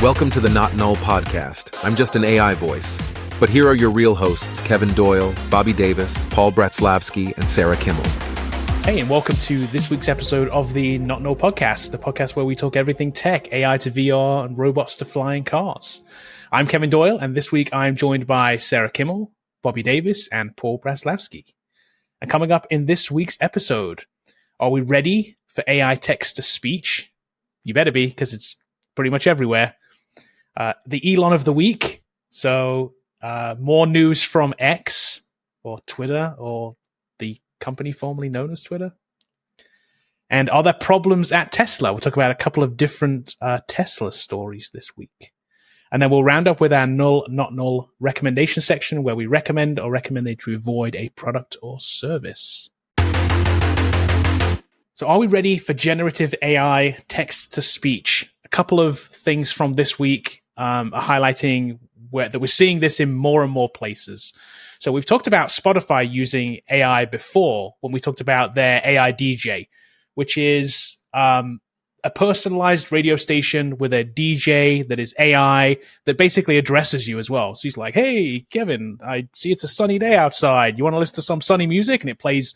Welcome to the Not Null Podcast. I'm just an AI voice. But here are your real hosts, Kevin Doyle, Bobby Davis, Paul Bratzlavsky, and Sarah Kimmel. Hey, and welcome to this week's episode of the Not Null Podcast, the podcast where we talk everything tech, AI to VR, and robots to flying cars. I'm Kevin Doyle, and this week I'm joined by Sarah Kimmel, Bobby Davis, and Paul Bratzlavsky. And coming up in this week's episode, are we ready for AI text-to-speech? You better be, because it's pretty much everywhere. The Elon of the week. So more news from X or Twitter or the company formerly known as Twitter. And are there problems at Tesla? We'll talk about a couple of different Tesla stories this week. And then we'll round up with our null, not null recommendation section where we recommend or recommend to avoid a product or service. So are we ready for generative AI text-to-speech? A couple of things from this week are highlighting that we're seeing this in more and more places. So we've talked about Spotify using AI before when we talked about their AI DJ, which is a personalized radio station with a DJ that is AI that basically addresses you as well. So he's like, hey, Kevin, I see it's a sunny day outside. You want to listen to some sunny music? And it plays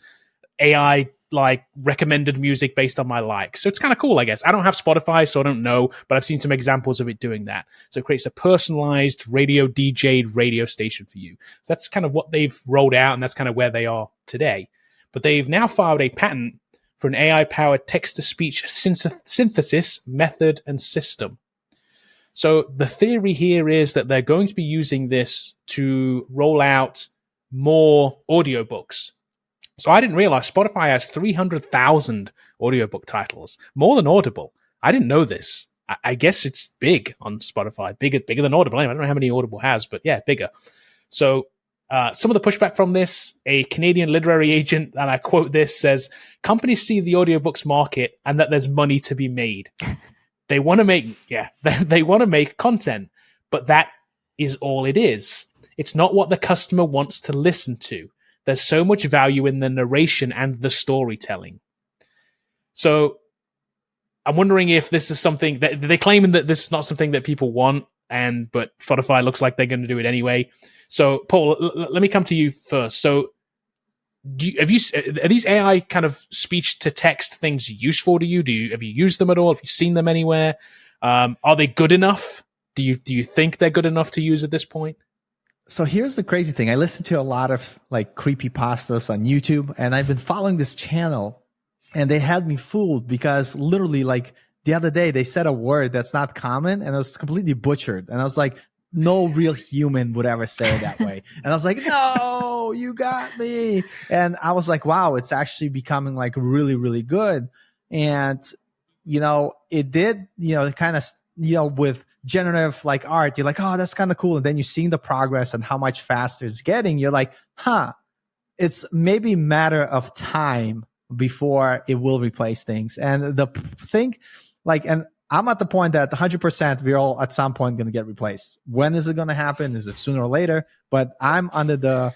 AI like recommended music based on my likes. So it's kind of cool, I guess. I don't have Spotify, so I don't know, but I've seen some examples of it doing that. So it creates a personalized radio DJ'd radio station for you. So that's kind of what they've rolled out, and that's kind of where they are today. But they've now filed a patent for an AI-powered text-to-speech synthesis method and system. So the theory here is that they're going to be using this to roll out more audiobooks. So I didn't realize Spotify has 300,000 audiobook titles, more than Audible. I didn't know this. I guess it's big on Spotify, bigger than Audible. Anyway, I don't know how many Audible has, but yeah, bigger. So some of the pushback from this, a Canadian literary agent, and I quote this, says, companies see the audiobooks market and that there's money to be made. They want to make content, but that is all it is. It's not what the customer wants to listen to. There's so much value in the narration and the storytelling. So I'm wondering if this is something that they're claiming that this is not something that people want, but Spotify looks like they're going to do it anyway. So Paul, let me come to you first. So are these AI kind of speech to text things useful to you? Have you used them at all? Have you seen them anywhere? Are they good enough? Do you think they're good enough to use at this point? So here's the crazy thing. I listen to a lot of like creepypastas on YouTube, and I've been following this channel, and they had me fooled because literally like the other day they said a word that's not common and it was completely butchered. And I was like, no real human would ever say it that way. And I was like, no, you got me. And I was like, wow, it's actually becoming like really, really good. And, it did, kind of, with generative like art, you're like, oh, that's kind of cool. And then you're seeing the progress and how much faster it's getting. You're like, it's maybe a matter of time before it will replace things. And the thing, and I'm at the point that 100% we're all at some point going to get replaced. When is it going to happen? Is it sooner or later? But I'm under the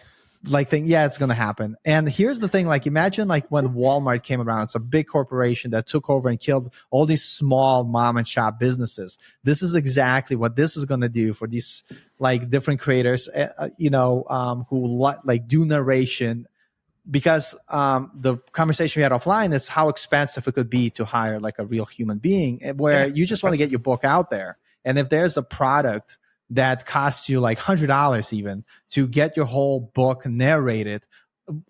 thing, yeah, it's going to happen. And here's the thing, imagine when Walmart came around. It's a big corporation that took over and killed all these small mom and shop businesses. This is exactly what this is going to do for these different creators, who do narration. Because the conversation we had offline is how expensive it could be to hire a real human being, where you just want to get your book out there. And if there's a product that costs you $100 even to get your whole book narrated,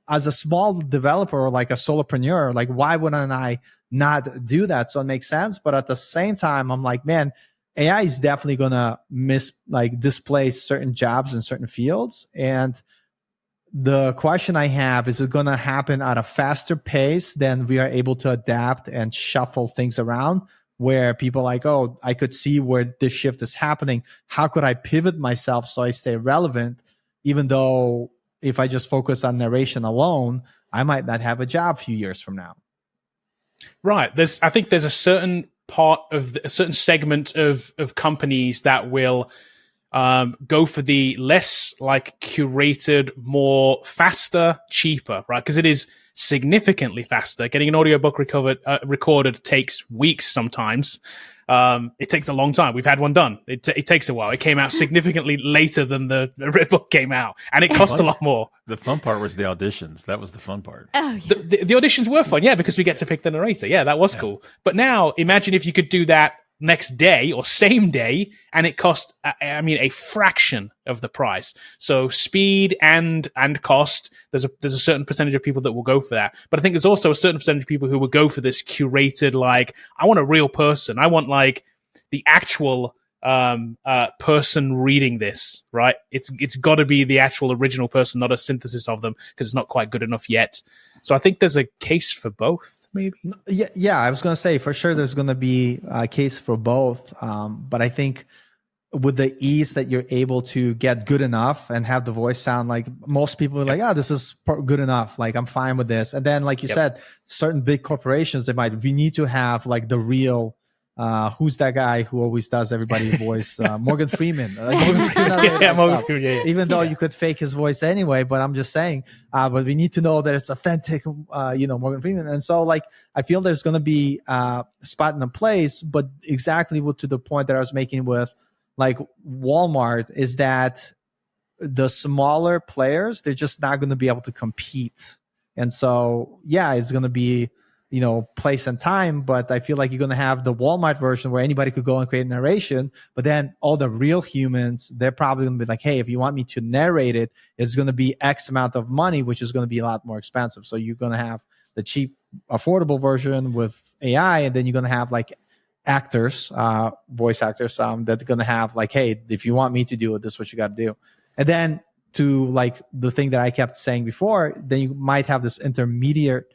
as a small developer or a solopreneur, why wouldn't I not do that? So it makes sense. But at the same time, I'm like, man, AI is definitely going to displace certain jobs in certain fields. And the question I have, is it going to happen at a faster pace than we are able to adapt and shuffle things around, where people are like, oh, I could see where this shift is happening. How could I pivot myself so I stay relevant, even though if I just focus on narration alone, I might not have a job a few years from now? Right. I think there's a certain segment of companies that will go for the less curated, more faster, cheaper, right? Because it is significantly faster. Getting an audiobook recorded takes weeks sometimes. It takes a long time. We've had one done. It takes a while. It came out significantly later than the book came out, and it cost a lot more. The fun part was the auditions. That was the fun part. Oh, yeah. The auditions were fun, yeah, because we get to pick the narrator. Yeah, that was cool. But now, imagine if you could do that next day or same day, and it cost, a fraction of the price. So speed and cost, there's a certain percentage of people that will go for that. But I think there's also a certain percentage of people who will go for this curated, like, I want a real person. I want like the actual person reading this, right? It's got to be the actual original person, not a synthesis of them, because it's not quite good enough yet. So I think there's a case for both, maybe. Yeah. I was going to say for sure there's going to be a case for both, but I think with the ease that you're able to get good enough and have the voice sound like, most people are like, this is good enough. Like, I'm fine with this. And then, like you said, certain big corporations, we need to have like the real. Who's that guy who always does everybody's voice? Morgan Freeman. Even though you could fake his voice anyway, but I'm just saying. But we need to know that it's authentic. Morgan Freeman. And so, like, I feel there's going to be a spot in a place, but exactly to the point that I was making with like Walmart is that the smaller players, they're just not going to be able to compete. And so, it's going to be, place and time, but I feel like you're going to have the Walmart version where anybody could go and create a narration, but then all the real humans, they're probably going to be like, hey, if you want me to narrate it, it's going to be X amount of money, which is going to be a lot more expensive. So you're going to have the cheap, affordable version with AI, and then you're going to have like actors, voice actors, that are going to have like, hey, if you want me to do it, this is what you got to do. And then to like the thing that I kept saying before, then you might have this intermediate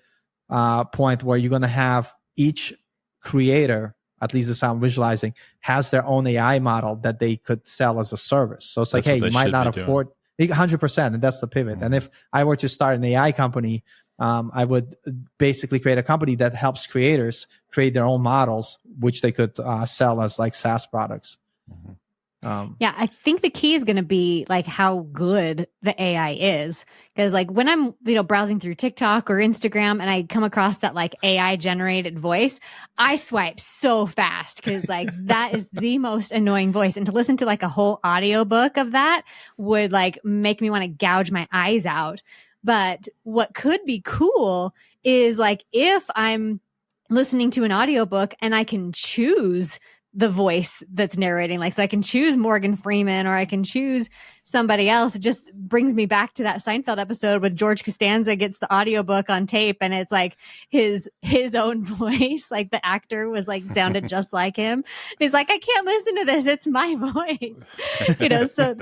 point where you're going to have each creator, at least as I'm visualizing, has their own AI model that they could sell as a service. So it's like, hey, you might not afford 100%, and that's the pivot. And if I were to start an AI company, I would basically create a company that helps creators create their own models, which they could sell as like SaaS products. I think the key is going to be like how good the AI is, because like when I'm browsing through TikTok or Instagram and I come across that like AI generated voice, I swipe so fast because like that is the most annoying voice, and to listen to like a whole audiobook of that would like make me want to gouge my eyes out. But what could be cool is like if I'm listening to an audiobook and I can choose the voice that's narrating, like, so I can choose Morgan Freeman or I can choose somebody else. It just brings me back to that Seinfeld episode when George Costanza gets the audiobook on tape and it's like his own voice, like the actor was like sounded just like him. He's like, I can't listen to this, it's my voice. So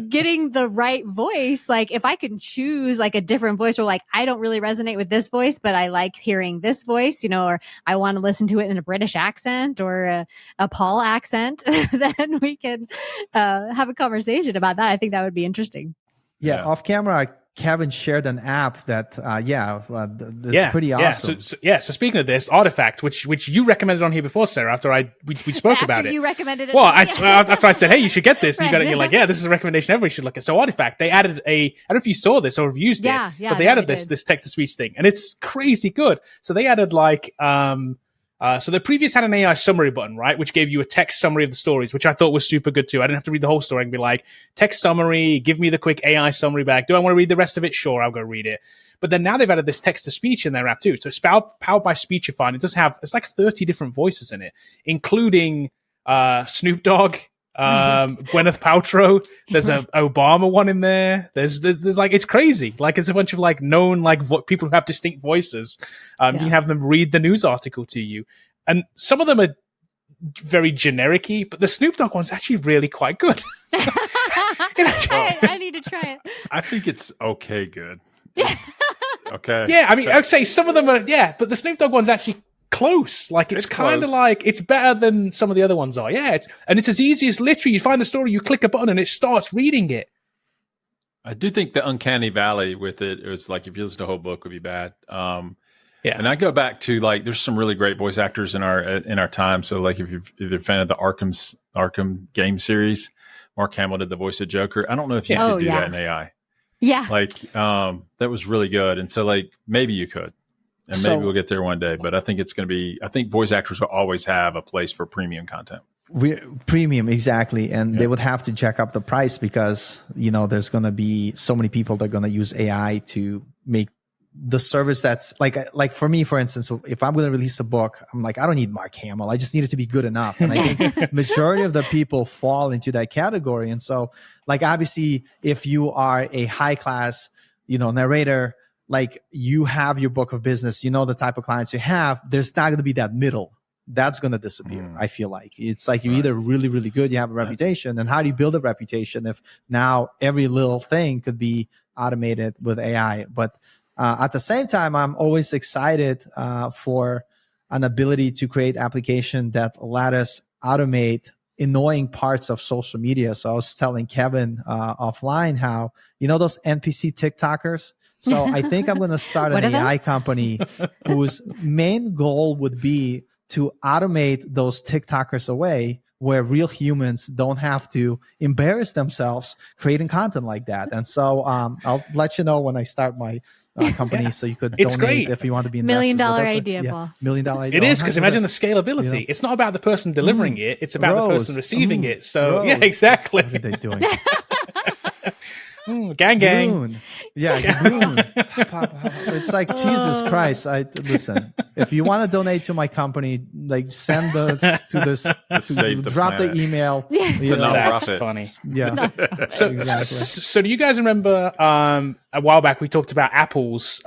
getting the right voice, like if I can choose like a different voice, or like I don't really resonate with this voice but I like hearing this voice, or I want to listen to it in a British accent or a Paul accent, then we can have a conversation about that. I think that would be interesting. Yeah. Off camera, Kevin shared an app that, that's pretty awesome. So speaking of this, Artifact, which you recommended on here before, Sarah, after we spoke about it. You recommended it. Well, after I said, hey, you should get this, and you're like, this is a recommendation everybody should look at. So Artifact, they added I don't know if you saw this or have used it, but they added this text-to-speech thing, and it's crazy good. So they added like, so the previous had an AI summary button, right, which gave you a text summary of the stories, which I thought was super good too. I didn't have to read the whole story and be like, text summary, give me the quick AI summary back. Do I want to read the rest of it? Sure, I'll go read it. But then now they've added this text-to-speech in their app too. So it's powered by Speechify, and it's like 30 different voices in it, including Snoop Dogg, Gwyneth Paltrow. There's a Obama one in there. There's like, it's crazy. Like it's a bunch of like known like people who have distinct voices. You can have them read the news article to you, and some of them are very generic-y, but the Snoop Dogg one's actually really quite good. I need to try it. I think it's okay good. Okay. Yeah, I mean, I'd say some of them are, but the Snoop Dogg one's actually close. Like it's kind of like, it's better than some of the other ones are. Yeah, it's as easy as literally you find the story, you click a button and it starts reading it. I do think the uncanny valley with it is like, if you listen to the whole book, would be bad. And I go back to like, there's some really great voice actors in our time. So like if you're a fan of the Arkham game series, Mark Hamill did the voice of Joker. I don't know if you could do that in AI. Yeah. Like, that was really good. And so like, maybe you could, and maybe we'll get there one day, but I think it's going to be, I think voice actors will always have a place for premium content. Premium, exactly. And they would have to jack up the price because, there's going to be so many people that are going to use AI to make the service that's like for me, for instance, if I'm going to release a book, I'm like, I don't need Mark Hamill. I just need it to be good enough. And I think majority of the people fall into that category. And so like, obviously, if you are a high class, narrator, like you have your book of business, the type of clients you have, there's not going to be that middle. That's going to disappear. I feel like it's like you're either really, really good, you have a reputation, and how do you build a reputation if now every little thing could be automated with AI? But at the same time, I'm always excited for an ability to create application that let us automate annoying parts of social media. So I was telling Kevin offline how, those NPC TikTokers. So I think I'm going to start an AI company whose main goal would be to automate those TikTokers away, where real humans don't have to embarrass themselves creating content like that. And so I'll let you know when I start my company, so you could donate great. If you want to be $1 million idea, Paul. $1 million idea. It is, because imagine the scalability. It's not about the person delivering it; it's about the person receiving it. So yeah, exactly. What are they doing? Gang. Balloon. Yeah, balloon. It's like, Jesus Christ. Listen, if you want to donate to my company, like send us to this, drop the email. It's a nonprofit. That's funny. Yeah. So, exactly. So do you guys remember a while back we talked about Apple's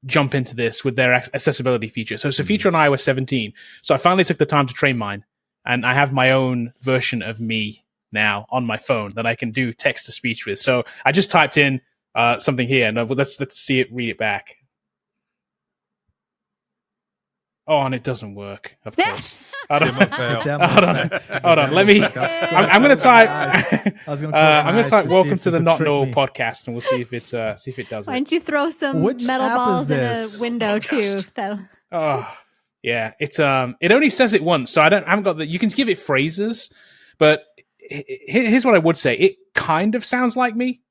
jump into this with their accessibility feature? So it's a feature on iOS 17. So I finally took the time to train mine, and I have my own version of me now on my phone that I can do text to speech with. So I just typed in something here, and let's see it, read it back. Oh, and it doesn't work, of course. Hold on. Let me. I'm going to type. I'm going to type "Welcome to the Not Null Podcast," and we'll see if it does. Why don't you throw some metal balls in a window too? Oh, yeah. It only says it once, so I haven't got that. You can give it phrases, but here's what I would say. It kind of sounds like me.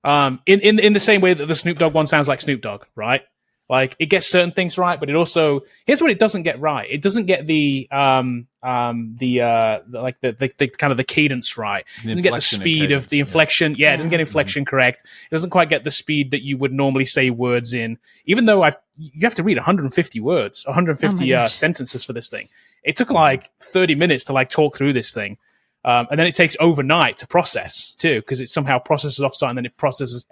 In the same way that the Snoop Dogg one sounds like Snoop Dogg, right? Like it gets certain things right, but it also, here's what it doesn't get right. It doesn't get the kind of the cadence right. It doesn't get the speed of the inflection. Yeah, it doesn't get inflection correct. It doesn't quite get the speed that you would normally say words in. Even though you have to read 150 words, 150 sentences for this thing. It took like 30 minutes to like talk through this thing. And then it takes overnight to process too, because it somehow processes offsite and then it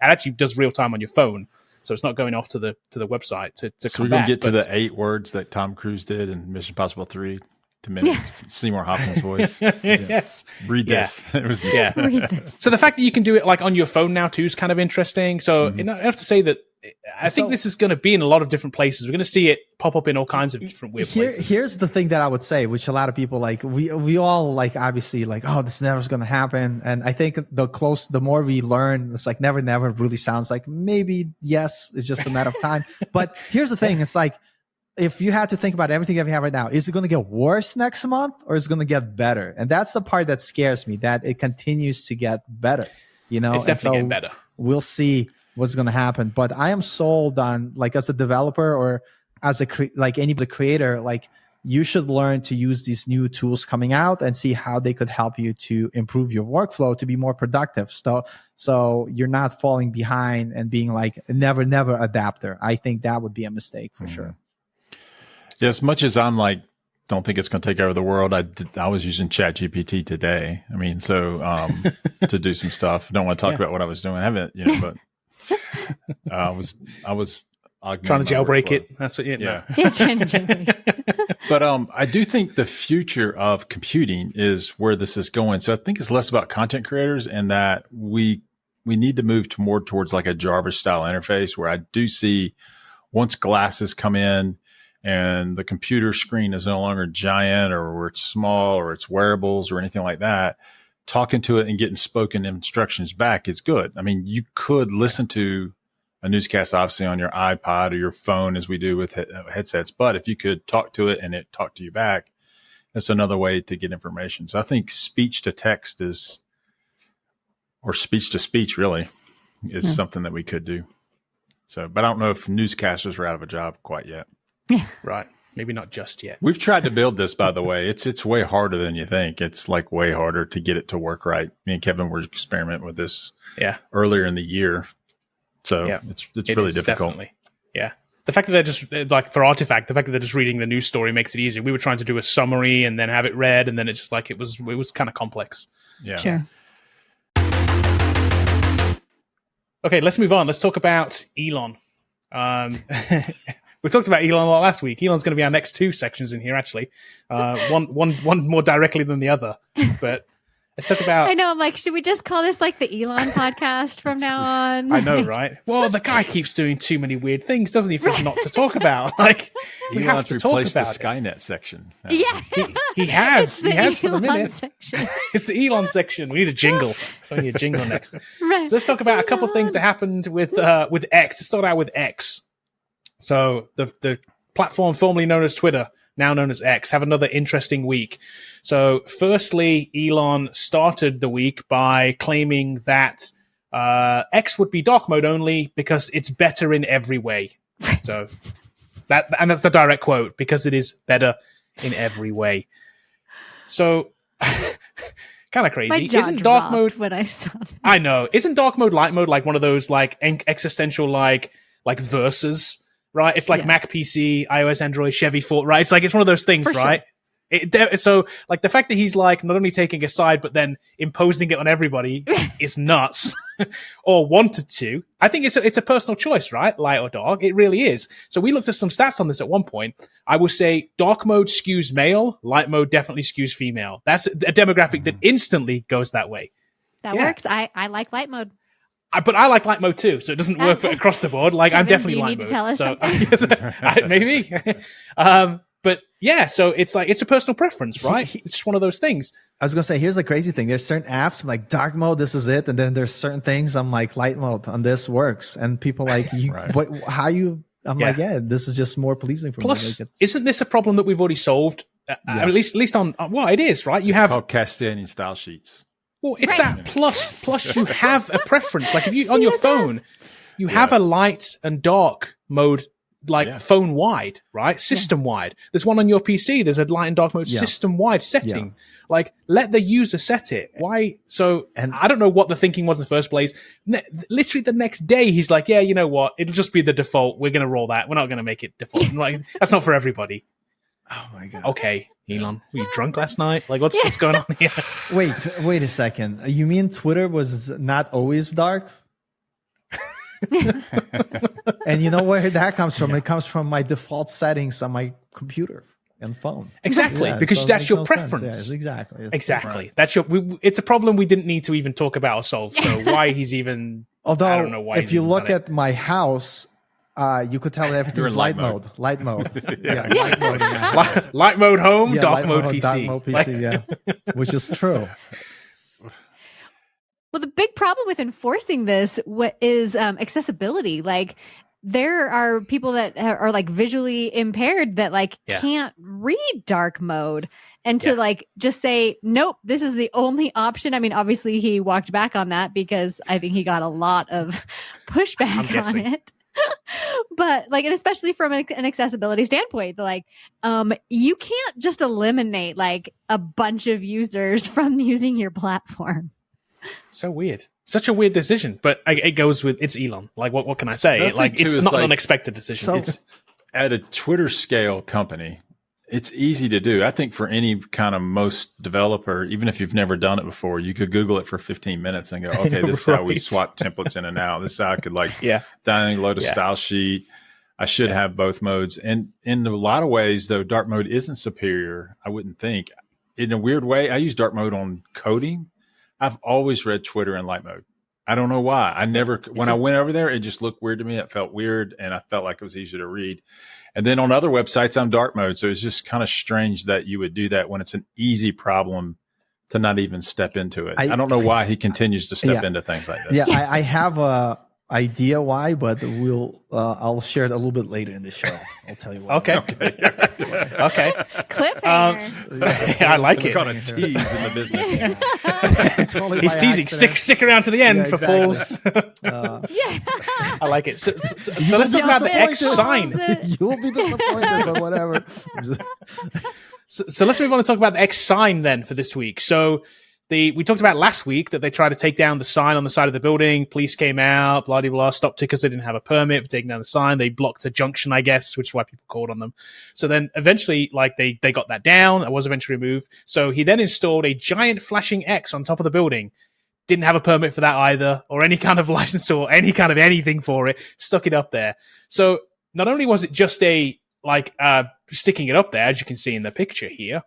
actually does real time on your phone. So it's not going off to the website to so come we're going back. to get to the 8 words that Tom Cruise did in Mission Impossible 3 to mimic Seymour Hoffman's voice. Yes. Read this. It was Read this. So the fact that you can do it like on your phone now too is kind of interesting. So I have to say that I think this is going to be in a lot of different places. We're going to see it pop up in all kinds of different weird places. Here's the thing that I would say, which a lot of people like, we all like, obviously like, oh, this never is going to happen. And I think the more we learn, it's like never really sounds like maybe yes, it's just a matter of time. But here's the thing. It's like, if you had to think about everything that we have right now, is it going to get worse next month or is it going to get better? And that's the part that scares me, that it continues to get better. It's definitely getting better. We'll see what's going to happen. But I am sold on, like, as a developer or as any creator, like you should learn to use these new tools coming out and see how they could help you to improve your workflow to be more productive. So you're not falling behind and being like a never adapter. I think that would be a mistake for sure. Yeah, as much as I'm like, don't think it's going to take over the world. I was using ChatGPT today. I mean, so to do some stuff. Don't want to talk about what I was doing. I haven't, but I was trying to jailbreak it. That's what. Trying to jailbreak it. But I do think the future of computing is where this is going. So I think it's less about content creators and that we need to move more towards like a Jarvis style interface, where I do see once glasses come in and the computer screen is no longer giant or where it's small or it's wearables or anything like that, talking to it and getting spoken instructions back is good. I mean, you could listen to a newscast, obviously, on your iPod or your phone, as we do with headsets. But if you could talk to it and it talk to you back, that's another way to get information. So I think speech to text or speech to speech, really, is something that we could do. So, but I don't know if newscasters are out of a job quite yet. Yeah. Right. Maybe not just yet. We've tried to build this, by the way. It's way harder than you think. It's like way harder to get it to work right. Me and Kevin were experimenting with this earlier in the year. So it's really difficult. Definitely. Yeah. The fact that they're just like for Artifact, the fact that they're just reading the news story makes it easier. We were trying to do a summary and then have it read, and then it's just like it was kind of complex. Yeah. Sure. Okay, let's move on. Let's talk about Elon. We talked about Elon a lot last week. Elon's going to be our next two sections in here, actually. One more directly than the other. But let's talk about... I know. I'm like, should we just call this like the Elon podcast from now on? I know, right? Well, the guy keeps doing too many weird things, doesn't he, for us not to talk about? Like, we Elon's have to talk replaced about the Skynet section. Yeah. He has. He has for the Elon minute. section. It's the Elon section. We need a jingle. So we need a jingle next. Right. So let's talk about a couple of things that happened with X. Let's start out with X. So the platform formerly known as Twitter, now known as X, have another interesting week. So firstly, Elon started the week by claiming that X would be dark mode only because it's better in every way. So that's the direct quote, because it is better in every way. So kind of crazy. My jaw Isn't dark mode when I saw this. I know. Isn't dark mode, light mode like one of those like existential like verses? Right, it's like Mac, PC, iOS, Android, Chevy, Ford. Right, it's one of those things, right? Sure. So, like the fact that he's like not only taking a side but then imposing it on everybody is nuts. Or wanted to. I think it's a personal choice, right? Light or dark, it really is. So we looked at some stats on this at one point. I will say dark mode skews male, light mode definitely skews female. That's a demographic that instantly goes that way. That works. I like light mode. But I like light mode too, so it doesn't work across the board. Like I'm definitely light mode. Tell us so something? maybe. But yeah, so it's like it's a personal preference, right? It's just one of those things. I was gonna say, here's the crazy thing. There's certain apps I'm like dark mode, this is it, and then there's certain things I'm like light mode, and this works. And people like you, what? How you? I'm like, this is just more pleasing for me. Plus, like isn't this a problem that we've already solved? At least on well, it is, right? It's called Castanian style sheets. Well, it's that plus you have a preference. Like if you on your phone, you have a light and dark mode, like phone wide, right? System wide. There's one on your PC. There's a light and dark mode system wide setting. Like let the user set it. Why? So and I don't know what the thinking was in the first place. Literally the next day, he's like, yeah, you know what? It'll just be the default. We're going to roll that. We're not going to make it default. Like that's not for everybody. Oh my God. Okay, Elon, were you drunk last night? Like, what's going on here? Wait a second. You mean Twitter was not always dark? And you know where that comes from? It comes from my default settings on my computer and phone. Exactly, because so that's your preference. Exactly. Right. That's your. It's a problem we didn't need to even talk about or solve. So why he's even? Although, I don't know why. If you look at my house. You could tell everything's light mode. Light mode. Light mode. Light mode home, dark mode PC. Dark mode PC, which is true. Well, the big problem with enforcing this is accessibility. Like, there are people that are like visually impaired that like can't read dark mode, and to like just say nope, this is the only option. I mean, obviously he walked back on that because I think he got a lot of pushback on it. But like, and especially from an accessibility standpoint, like, you can't just eliminate like a bunch of users from using your platform. So weird. Such a weird decision, but it goes with it's Elon. Like, what can I say? Like, it's not an unexpected decision. So, it's at a Twitter scale company, it's easy to do. I think for any kind of most developer, even if you've never done it before, you could Google it for 15 minutes and go, okay, this is how we swap templates in and out. This is how I could download a style sheet. I should have both modes. And in a lot of ways, though, dark mode isn't superior, I wouldn't think. In a weird way, I use dark mode on coding. I've always read Twitter in light mode. I don't know why. I went over there, it just looked weird to me. It felt weird, and I felt like it was easier to read. And then on other websites, I'm dark mode. So it's just kind of strange that you would do that when it's an easy problem to not even step into it. I don't know why he continues to step into things like that. Yeah, I have idea why, but I'll share it a little bit later in the show. I'll tell you why. Okay. Okay. Cliffhanger. I like It's it. called a tease in the business. Totally He's by teasing. accident. Stick around to the end Yeah, for exactly. Paul's. Yeah. I like it. So let's talk about the X sign. You'll be disappointed, but whatever. So let's move on and talk about the X sign then for this week. So we talked about last week that they tried to take down the sign on the side of the building. Police came out, blah, blah, blah, stopped it because they didn't have a permit for taking down the sign. They blocked a junction, I guess, which is why people called on them. So then eventually, like, they got that down. It was eventually removed. So he then installed a giant flashing X on top of the building. Didn't have a permit for that either, or any kind of license or any kind of anything for it. Stuck it up there. So not only was it just sticking it up there, as you can see in the picture here,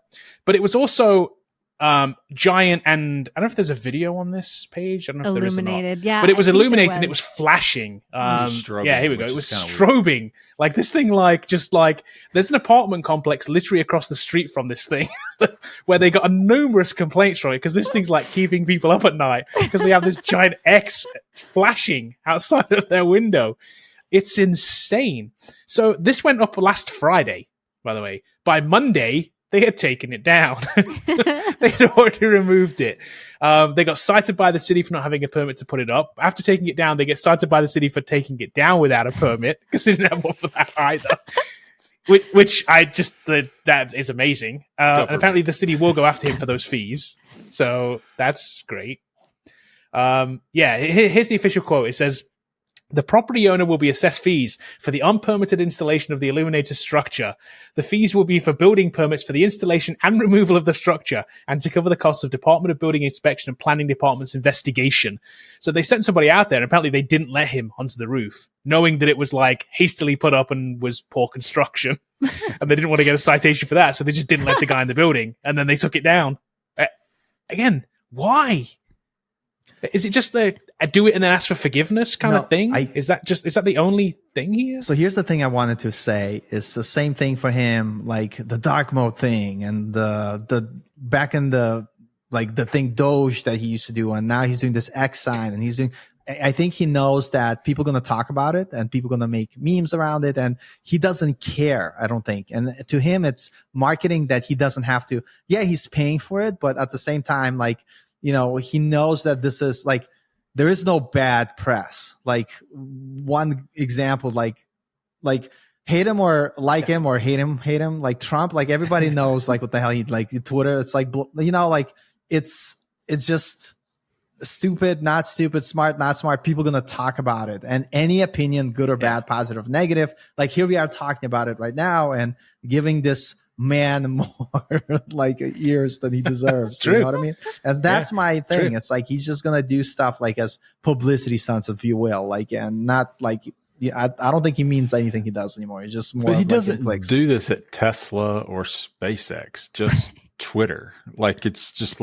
but it was also giant, and I don't know if there's a video on this page. I don't know if there is or not. Illuminated, yeah. But it was I think illuminated there and it was flashing. strobing, Yeah, here we go. which It was is kinda strobing. Like this thing, there's an apartment complex literally across the street from this thing where they got numerous complaints from it because this thing's like keeping people up at night because they have this giant X flashing outside of their window. It's insane. So this went up last Friday, by the way. By Monday, they had taken it down. They had already removed it. They got cited by the city for not having a permit to put it up. After taking it down, they get cited by the city for taking it down without a permit because they didn't have one for that either. Which that is amazing. And apparently the city will go after him for those fees. So that's great. Here's the official quote. It says, "The property owner will be assessed fees for the unpermitted installation of the illuminator structure. The fees will be for building permits for the installation and removal of the structure and to cover the costs of Department of Building Inspection and Planning Department's investigation." So they sent somebody out there and apparently they didn't let him onto the roof, knowing that it was like hastily put up and was poor construction. And they didn't want to get a citation for that. So they just didn't let the guy in the building and then they took it down. Again, why? Is it just the do it and then ask for forgiveness kind of thing? Is that the only thing here? So here's the thing I wanted to say. It's the same thing for him, like the dark mode thing and the back in the thing Doge that he used to do, and now he's doing this X sign, and he's doing. I think he knows that people are going to talk about it and people are going to make memes around it, and he doesn't care, I don't think. And to him, it's marketing that he doesn't have to. Yeah, he's paying for it, but at the same time, he knows that this is there is no bad press. Like one example, like hate him or like him or hate him, like Trump, like everybody knows what the hell he Twitter. It's it's just stupid, not stupid, smart, not smart. People are going to talk about it, and any opinion, good or bad, positive, negative. Like here we are talking about it right now and giving this man more years than he deserves. You know what I mean? And that's my thing. True. It's like he's just gonna do stuff as publicity stunts, if you will, and not I don't think he means anything he does anymore. He's just more. But he doesn't do this at Tesla or SpaceX. Just Twitter. It's just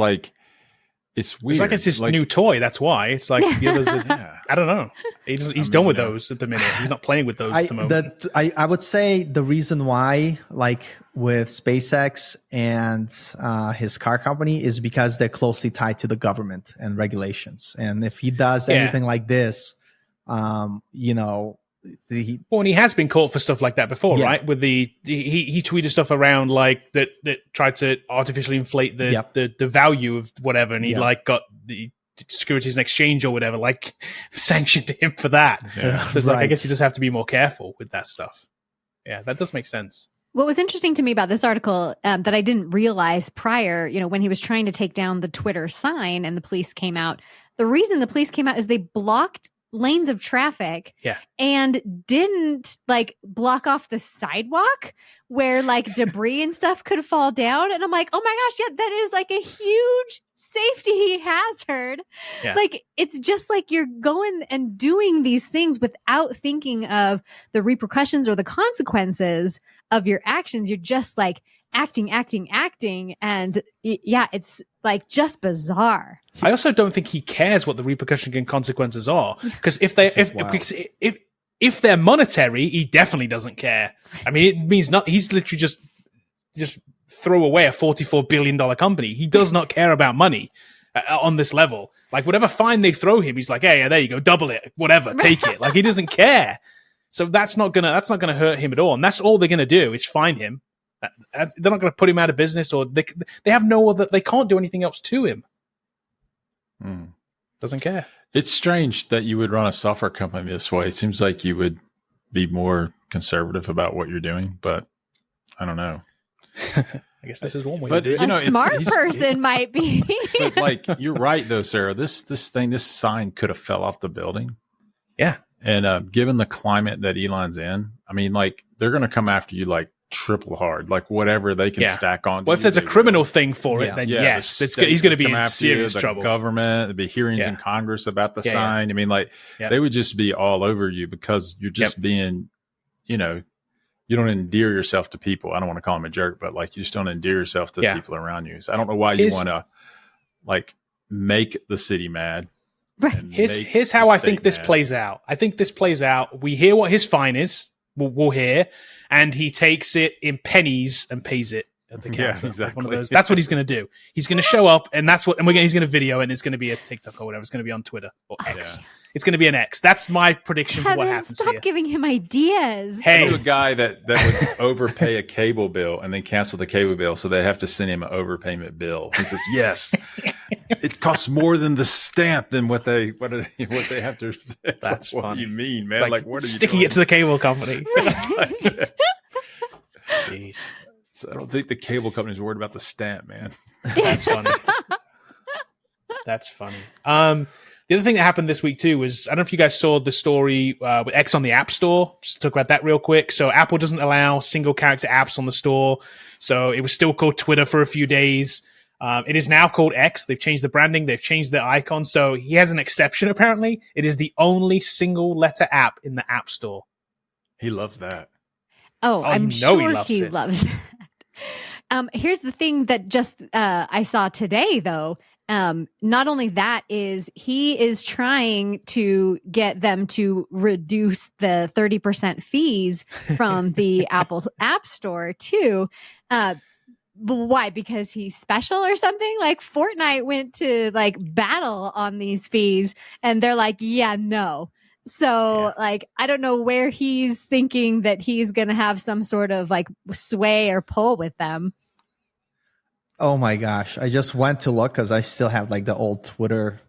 it's weird. It's like it's his new toy. That's why. It's like the others. I don't know. He's done with those at the minute. He's not playing with those at the moment. I would say the reason why, with SpaceX and his car company, is because they're closely tied to the government and regulations. And if he does anything like this, and he has been caught for stuff like that before, right? With he tweeted stuff around that tried to artificially inflate the value of whatever, and he got the Securities and Exchange or whatever sanctioned him for that. Yeah. So it's I guess you just have to be more careful with that stuff. Yeah, that does make sense. What was interesting to me about this article that I didn't realize prior, when he was trying to take down the Twitter sign and the police came out, the reason the police came out is they blocked lanes of traffic and didn't block off the sidewalk where debris and stuff could fall down. And I'm like, oh my gosh, that is a huge safety hazard. Yeah. It's just you're going and doing these things without thinking of the repercussions or the consequences of your actions. You're just acting. And it's just bizarre. I also don't think he cares what the repercussions and consequences are, because if they're monetary, he definitely doesn't care. I mean, it means not. He's literally just throw away a $44 billion company. He does not care about money. on this level. Like whatever fine they throw him, he's like, hey, there you go, double it, whatever, take it. Like he doesn't care. So that's not gonna hurt him at all. And that's all they're gonna do is fine him. They're not gonna put him out of business, or they have no other. They can't do anything else to him. Doesn't care. It's strange that you would run a software company this way. It seems like you would be more conservative about what you're doing, but I don't know. I guess this is one way. But to do it. A smart person might be. But like you're right though, Sarah. This sign could have fell off the building. Yeah. And given the climate that Elon's in, I mean, like they're going to come after you like triple hard, like whatever they can stack on. Well, if there's a criminal thing for it, then yes, he's going to be in serious trouble. Government, there'd be hearings in Congress about the sign. I mean, like they would just be all over you because you're just being, you know, you don't endear yourself to people. I don't want to call him a jerk, but like you just don't endear yourself to people around you. So I don't know why you want to like make the city mad. Right. Here's how I think this plays out. I think this plays out. We hear what his fine is. We'll hear, and he takes it in pennies and pays it at the counter. Yeah, exactly. One of those. That's what he's going to do. He's going to show up, and he's going to video, and it's going to be a TikTok or whatever. It's going to be on Twitter or X. Yeah. It's going to be an X. That's my prediction for what happens stop here. giving him ideas. Hey, a guy that would overpay a cable bill and then cancel the cable bill, so they have to send him an overpayment bill. He says, "Yes, it costs more than the stamp than what they have to." That's what funny. You mean, man? Like what are you sticking it to the cable company? Jeez. So I don't think the cable company's worried about the stamp, man. That's funny. That's funny. The other thing that happened this week too was, I don't know if you guys saw the story with X on the App Store. Just to talk about that real quick. So Apple doesn't allow single character apps on the store. So it was still called Twitter for a few days. It is now called X. They've changed the branding. They've changed the icon. So he has an exception, apparently. It is the only single letter app in the App Store. He loves that. Oh, I'm sure he loves that. Here's the thing that just I saw today, though. Not only that is he is trying to get them to reduce the 30% fees from the Apple App Store too. But why? Because he's special or something? Like Fortnite went to like battle on these fees and they're like, yeah, no. So like, I don't know where he's thinking that he's going to have some sort of like sway or pull with them. Oh my gosh. I just went to look because I still have like the old Twitter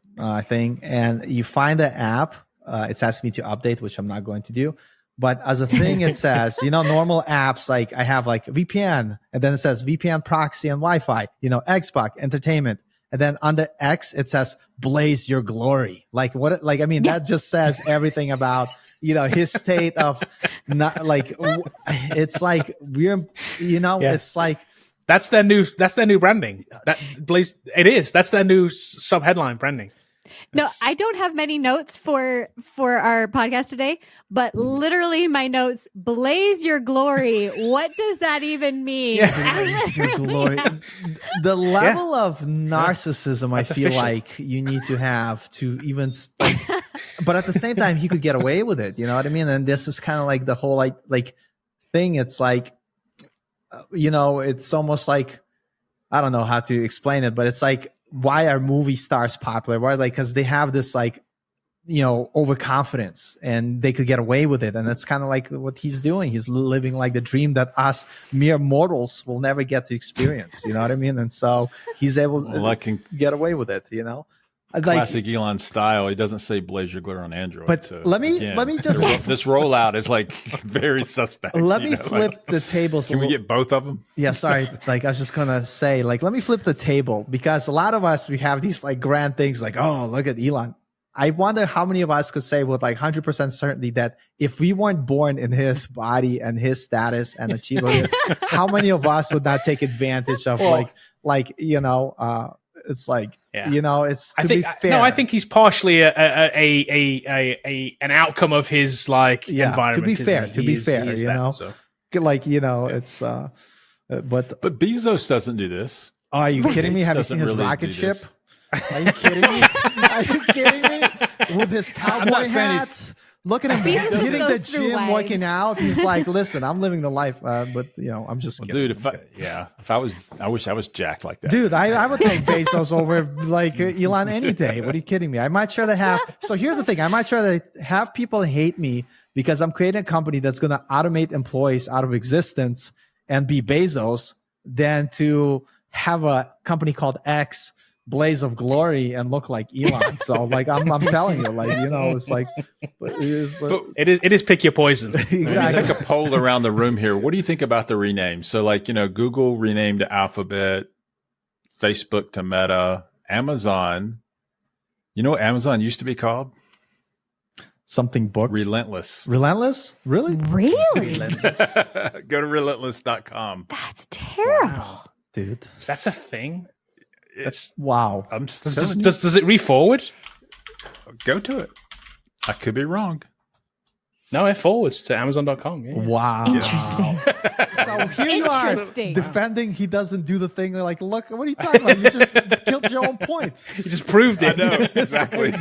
thing. And you find the app. It's asking me to update, which I'm not going to do. But as a thing, it says, normal apps, like I have like VPN, and then it says VPN proxy and Wi-Fi, Xbox, entertainment. And then under X, it says blaze your glory. Like what, like, I mean, that just says everything about, his state of not like, it's like we're, it's like, That's their new branding. That Blaze, it is. That's their new sub headline branding. No, I don't have many notes for our podcast today, but literally my notes, blaze your glory. What does that even mean? Blaze your glory. The level of narcissism I feel like you need to have to even, but at the same time, he could get away with it. You know what I mean? And this is kind of like the whole like thing. It's like, it's almost like, I don't know how to explain it, but it's like, why are movie stars popular? Why? Like, because they have this like, overconfidence and they could get away with it. And that's kind of like what he's doing. He's living like the dream that us mere mortals will never get to experience. You know what I mean? And so he's able to get away with it, Classic Elon style. He doesn't say blaze your glory on Android. But so let me just this rollout is like very suspect. Let me flip the tables. Can we get both of them? Yeah, sorry. Like I was just gonna say, like, let me flip the table because a lot of us we have these like grand things like, oh, look at Elon. I wonder how many of us could say with like 100% certainty that if we weren't born in his body and his status and achievement, how many of us would not take advantage of it's like, it's be fair. No, I think he's partially an outcome of his environment. To be fair, it's but Bezos doesn't do this. Are you kidding me? Have you seen his rocket ship? Are you kidding me? With his cowboy hat? Look at him Bezos hitting the goes through gym, waves. working out. He's like, listen, I'm living the life, but I'm just kidding. Dude, I wish I was jacked like that. Dude, I would take Bezos over like Elon any day. What are you kidding me? I might rather have. So here's the thing: I might rather have people hate me because I'm creating a company that's going to automate employees out of existence and be Bezos, than to have a company called X blaze of glory and look like Elon. So like I'm telling you, like it's like it is pick your poison. Exactly. Take a poll around the room here. What do you think about the rename? So like Google renamed to Alphabet, Facebook to Meta, Amazon. You know what Amazon used to be called? Something books. Relentless. Relentless? Really? Really? Go to relentless.com. That's terrible. Wow. Dude. That's a thing. That's wow. I'm does it re-forward? Go to it. I could be wrong. No, it forwards to Amazon.com. Yeah. Wow. Interesting. So here you are Interesting. defending he doesn't do the thing. They're like, look, what are you talking about? You just killed your own point. You just proved it. I know, exactly.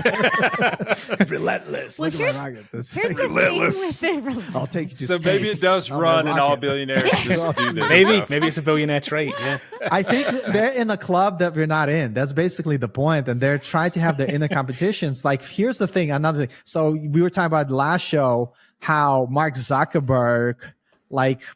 Relentless. Well, Look at my rocket. This Here's the Relentless. thing with it. I'll take you to So space maybe it does on run the and all rocket. billionaires just do this. Maybe it's a billionaire trait. Yeah. I think they're in a club that we're not in. That's basically the point. And they're trying to have their inner competitions. Like, here's the thing. Another thing. So we were talking about the last show, how Mark Zuckerberg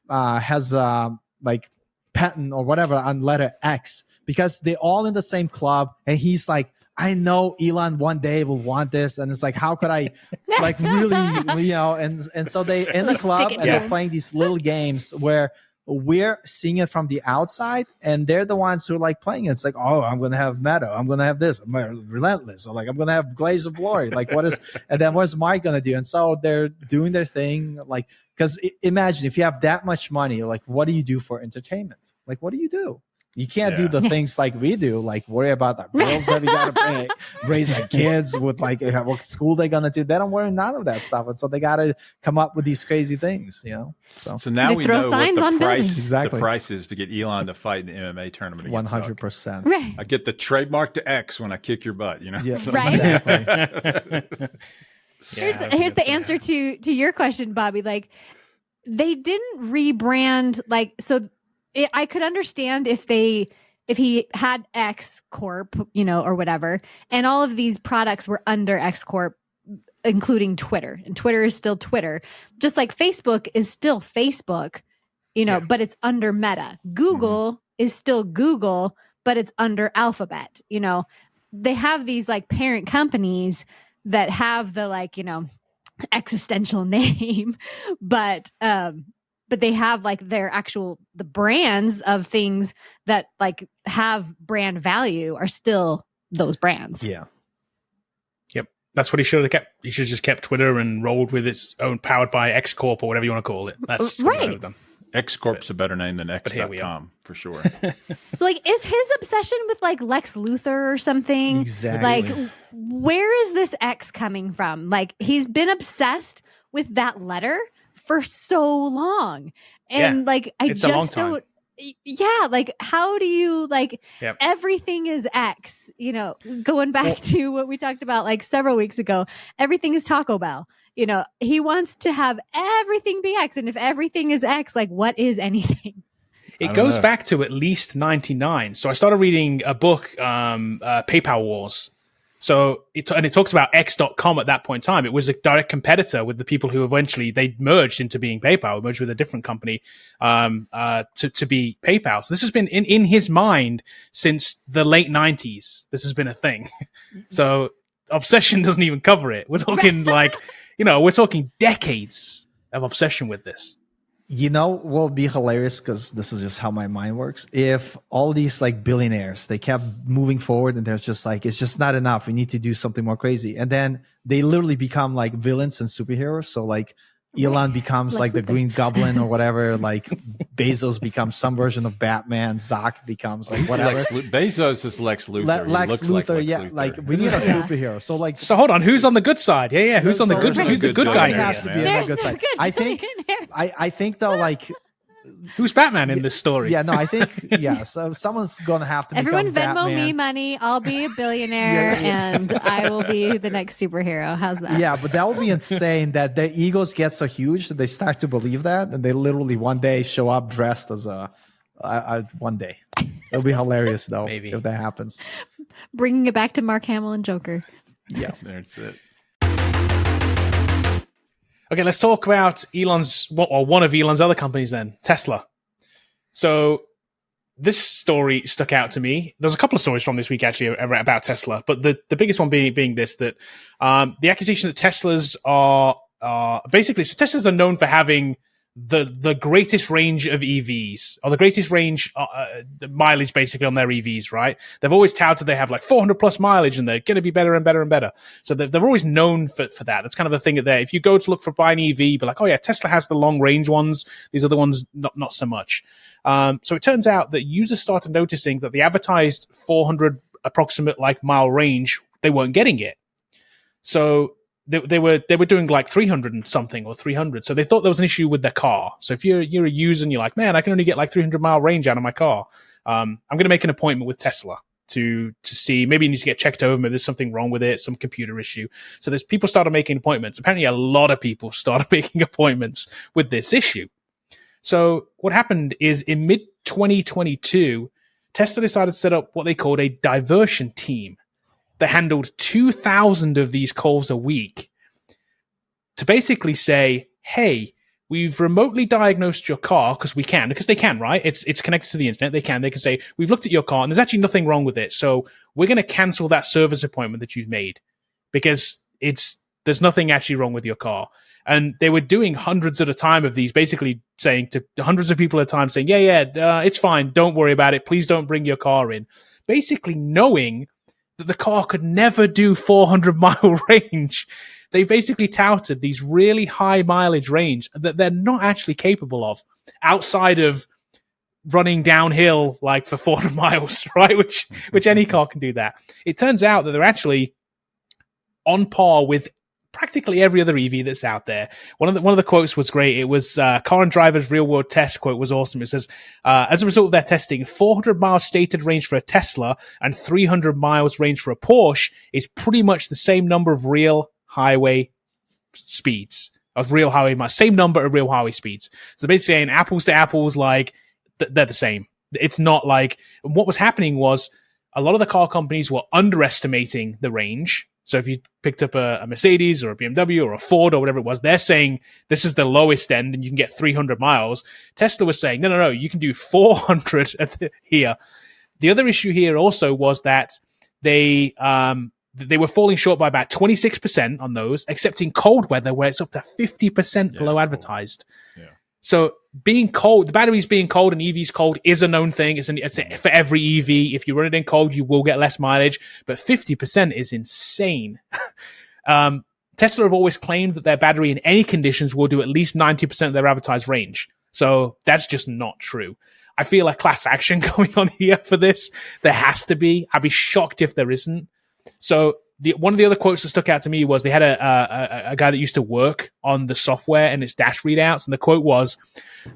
has like patent or whatever on letter X, because they're all in the same club. And he's like, I know Elon one day will want this. And it's like, how could I like really, and so they in the club and they're playing these little games where we're seeing it from the outside and they're the ones who are like playing it. It's like, oh, I'm going to have Meta. I'm going to have this. I'm Relentless. Or like, I'm going to have Blaze of Glory. Like and then what's Mike going to do? And so they're doing their thing. Like, because imagine if you have that much money, like what do you do for entertainment? Like, what do you do? You can't do the things like we do, like worry about the bills that we got to pay, raise our kids with like what school they're going to do. They don't worry none of that stuff. And so they got to come up with these crazy things, So now They we throw know signs what on the price, buildings. Exactly. the price is to get Elon to fight in the MMA tournament. against Zuck. 100%. Right. I get the trademark to X when I kick your butt, Yeah, So- Right. Exactly. Here's the answer to your question, Bobby. Like, they didn't rebrand. Like, so I could understand if he had X Corp, or whatever, and all of these products were under X Corp, including Twitter, and Twitter is still Twitter, just like Facebook is still Facebook, but it's under Meta. Google is still Google, but it's under Alphabet. They have these like parent companies that have the existential name, but they have like their the brands of things that like have brand value are still those brands. Yeah. Yep. That's what he should have kept. He should have just kept Twitter and rolled with its own, powered by X Corp or whatever you want to call it. That's what he should have done. X Corp's a better name than here we are. X.com for sure. So like, is his obsession with like Lex Luthor or something? Exactly. Like, where is this X coming from? Like, he's been obsessed with that letter for so long. And like, I it's a long just time. don't. Yeah, like how do you everything is X, going back to what we talked about like several weeks ago, everything is Taco Bell. He wants to have everything be X. And if everything is X, like what is anything? It goes back to at least 99. So I started reading a book, PayPal Wars. So it talks about X.com at that point in time. It was a direct competitor with the people who eventually they merged into being PayPal, merged with a different company to be PayPal. So this has been in his mind since the late 90s. This has been a thing. So obsession doesn't even cover it. We're talking we're talking decades of obsession with this. What would be hilarious, because this is just how my mind works, if all these like billionaires, they kept moving forward and they're just like, it's just not enough, we need to do something more crazy, and then they literally become like villains and superheroes. So like Elon becomes like the Green Goblin or whatever, like Bezos becomes some version of Batman, Zuck becomes like whatever. Bezos is Lex Luthor. Lex Luthor, yeah, like we need a superhero. So hold on, who's on the good side? Yeah, who's on the good? Who's the good guy? Has to be on the good side. I think though, like Who's Batman in this story? Yeah, no, I think so someone's gonna have to. Everyone become Venmo Batman. me money. I'll be a billionaire, and I will be the next superhero. How's that? Yeah, but that would be insane. That their egos get so huge that they start to believe that, and they literally one day show up dressed as one day. It'll be hilarious though, Maybe. if that happens. Bringing it back to Mark Hamill and Joker. Yeah, That's it. Okay, let's talk about one of Elon's other companies then, Tesla. So this story stuck out to me. There's a couple of stories from this week actually about Tesla, but the biggest one being this, that the accusation that Teslas are basically, so Teslas are known for having the greatest range of EVs, or the greatest range, the mileage basically on their EVs, right? They've always touted they have like 400 plus mileage and they're going to be better and better and better. So they're always known for that. That's kind of the thing that if you go to look for buy an EV, be like, oh yeah, Tesla has the long range ones. These other ones, not so much. So it turns out that users started noticing that the advertised 400 approximate like mile range, they weren't getting it. So they were doing like 300 and something or 300. So they thought there was an issue with their car. So if you're a user and you're like, man, I can only get like 300 mile range out of my car. I'm going to make an appointment with Tesla to see, maybe it needs to get checked over. Maybe there's something wrong with it, some computer issue. So there's people started making appointments. Apparently a lot of people started making appointments with this issue. So what happened is in mid 2022, Tesla decided to set up what they called a diversion team that handled 2,000 of these calls a week to basically say, hey, we've remotely diagnosed your car because they can, right? It's connected to the internet. They can say, we've looked at your car and there's actually nothing wrong with it. So we're going to cancel that service appointment that you've made because there's nothing actually wrong with your car. And they were doing hundreds at a time of these, basically saying to hundreds of people at a time saying, it's fine. Don't worry about it. Please don't bring your car in. Basically knowing that the car could never do 400 mile range. They basically touted these really high mileage range that they're not actually capable of outside of running downhill like for 400 miles, right? Which any car can do that. It turns out that they're actually on par with practically every other EV that's out there. One of the quotes was great. It was Car and Driver's real world test quote was awesome. It says, as a result of their testing, 400 miles stated range for a Tesla and 300 miles range for a Porsche is pretty much the same number of real highway speeds, same number of real highway speeds. So basically saying apples to apples, like they're the same. It's not like, what was happening was a lot of the car companies were underestimating the range. So if you picked up a Mercedes or a BMW or a Ford or whatever it was, they're saying this is the lowest end and you can get 300 miles. Tesla was saying, no, you can do 400 here. The other issue here also was that they were falling short by about 26% on those, except in cold weather where it's up to 50% below advertised. Yeah. So being cold, the batteries being cold and EVs cold is a known thing. It's for every EV. If you run it in cold, you will get less mileage, but 50% is insane. Tesla have always claimed that their battery in any conditions will do at least 90% of their advertised range. So that's just not true. I feel a class action going on here for this. There has to be. I'd be shocked if there isn't. So one of the other quotes that stuck out to me was they had a guy that used to work on the software and its dash readouts. And the quote was,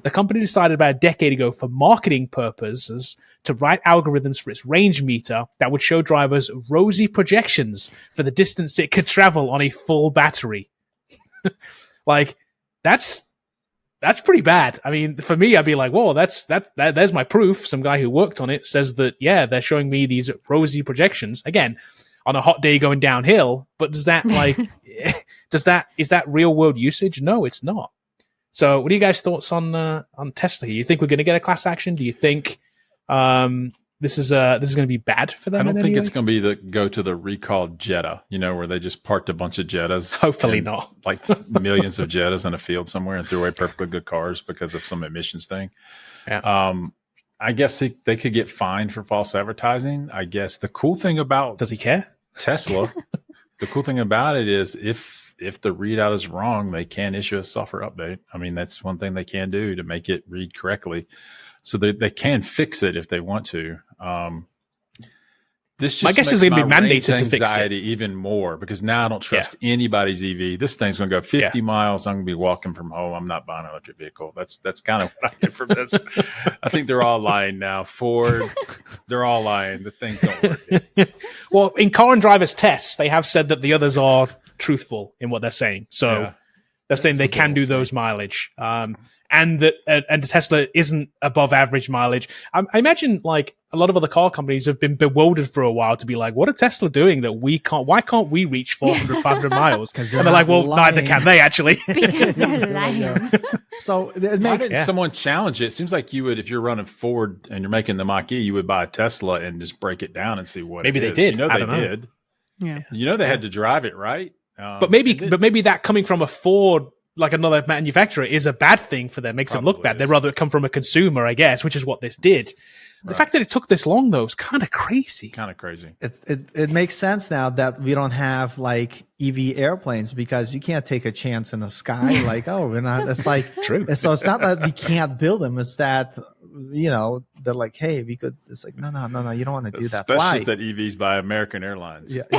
the company decided about a decade ago for marketing purposes to write algorithms for its range meter that would show drivers rosy projections for the distance it could travel on a full battery. Like, that's pretty bad. I mean, for me, I'd be like, whoa, there's my proof. Some guy who worked on it says that, yeah, they're showing me these rosy projections. Again, on a hot day going downhill, but is that real world usage? No, it's not. So what are you guys' thoughts on Tesla here? You think we're going to get a class action? Do you think this is going to be bad for them? I don't think it's going to be go to the recalled Jetta, where they just parked a bunch of Jettas. Hopefully not. Like millions of Jettas in a field somewhere and threw away perfectly good cars because of some emissions thing. Yeah. I guess they could get fined for false advertising. I guess the cool thing about does he care? Tesla, the cool thing about it is if the readout is wrong, they can issue a software update. I mean, that's one thing they can do to make it read correctly. So they can fix it if they want to. This just My guess makes is going to be my range mandated to fix it. anxiety even more because now I don't trust anybody's EV. This thing's going to go 50 miles. I'm going to be walking from home. I'm not buying an electric vehicle. That's kind of what I get from this. I think they're all lying now. Ford, they're all lying. The things don't work. Well, in car and drivers tests, they have said that the others are truthful in what they're saying. So they're saying they can do those mileage. And that and the Tesla isn't above average mileage. I imagine like a lot of other car companies have been bewildered for a while to be like, what are Tesla doing that we can't? Why can't we reach 400, 500 miles? And they're like, well, neither can they actually. Because they're lying. So it Why makes didn't someone challenge it? It seems like you would, if you're running Ford and you're making the Mach-E, you would buy a Tesla and just break it down and see what Maybe it they is. did. You know I they don't know. did. Yeah. You know they had to drive it, right? But maybe that coming from a Ford, like another manufacturer, is a bad thing for them. Makes them look bad. They'd rather it come from a consumer, I guess, which is what this did. The fact that it took this long, though, is kind of crazy. Kind of crazy. it makes sense now that we don't have like EV airplanes because you can't take a chance in the sky. Like, oh, we're not. It's like True. And so it's not that we can't build them. It's that they're like, hey, we could. It's like, no, you don't want to do that. Especially Why? if that EVs by American Airlines. Yeah. You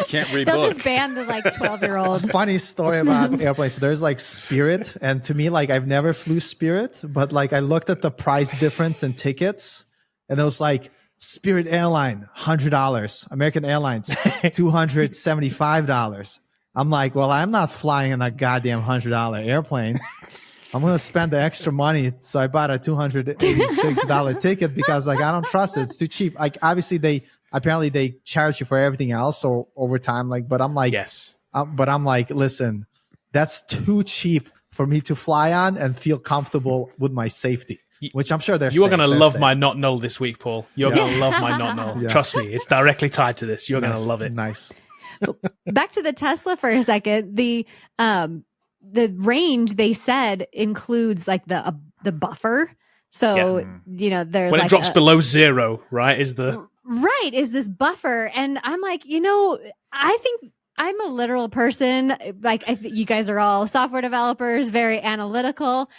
can't rebook. They'll just ban the like 12-year-old. Funny story about airplanes. There's like Spirit, and to me, like I've never flew Spirit, but like I looked at the price difference in tickets, and it was like Spirit Airline $100, American Airlines $275. I'm like, well, I'm not flying in a goddamn $100 airplane. I'm going to spend the extra money. So I bought a $286 ticket because like, I don't trust it. It's too cheap. Like obviously they charge you for everything else. So over time, like, but I'm like, listen, that's too cheap for me to fly on and feel comfortable with my safety, which I'm sure you are going to love my not null this week, Paul. You're going to love my not null. Yeah. Trust me. It's directly tied to this. You're going to love it. Nice. Back to the Tesla for a second. The range they said includes like the buffer. So, there's when like it drops below 0, right? Is this buffer. And I'm like, I think I'm a literal person. Like you guys are all software developers, very analytical.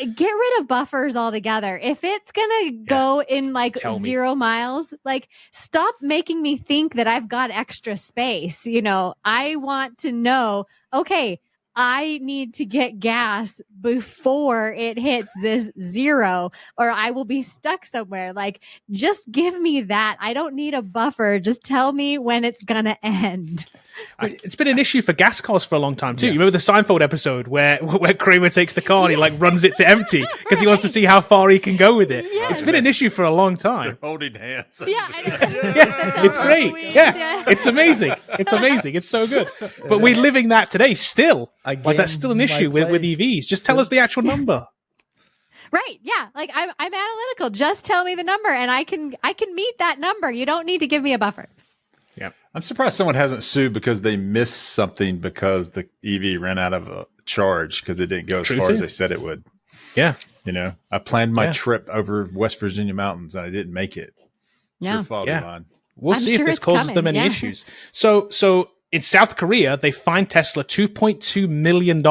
Get rid of buffers altogether. If it's going to go in like 0 miles, like stop making me think that I've got extra space. I want to know, okay, I need to get gas before it hits this 0 or I will be stuck somewhere. Like, just give me that. I don't need a buffer. Just tell me when it's going to end. It's been an issue for gas cars for a long time, too. You remember the Seinfeld episode where Kramer takes the car and he like runs it to empty because he wants to see how far he can go with it. Yes. It's been an issue for a long time. They're holding hands. Yeah, It's great. Yeah, it's amazing. It's amazing. It's so good. But we're living that today still. Like that's still an issue with EVs. Just tell us the actual number. Right. Yeah. Like I'm analytical. Just tell me the number and I can meet that number. You don't need to give me a buffer. Yeah. I'm surprised someone hasn't sued because they missed something because the EV ran out of a charge because it didn't go as far as they said it would. Yeah. I planned my trip over West Virginia mountains and I didn't make it. Yeah. We'll see if this causes them any issues. So in South Korea, they fined Tesla $2.2 million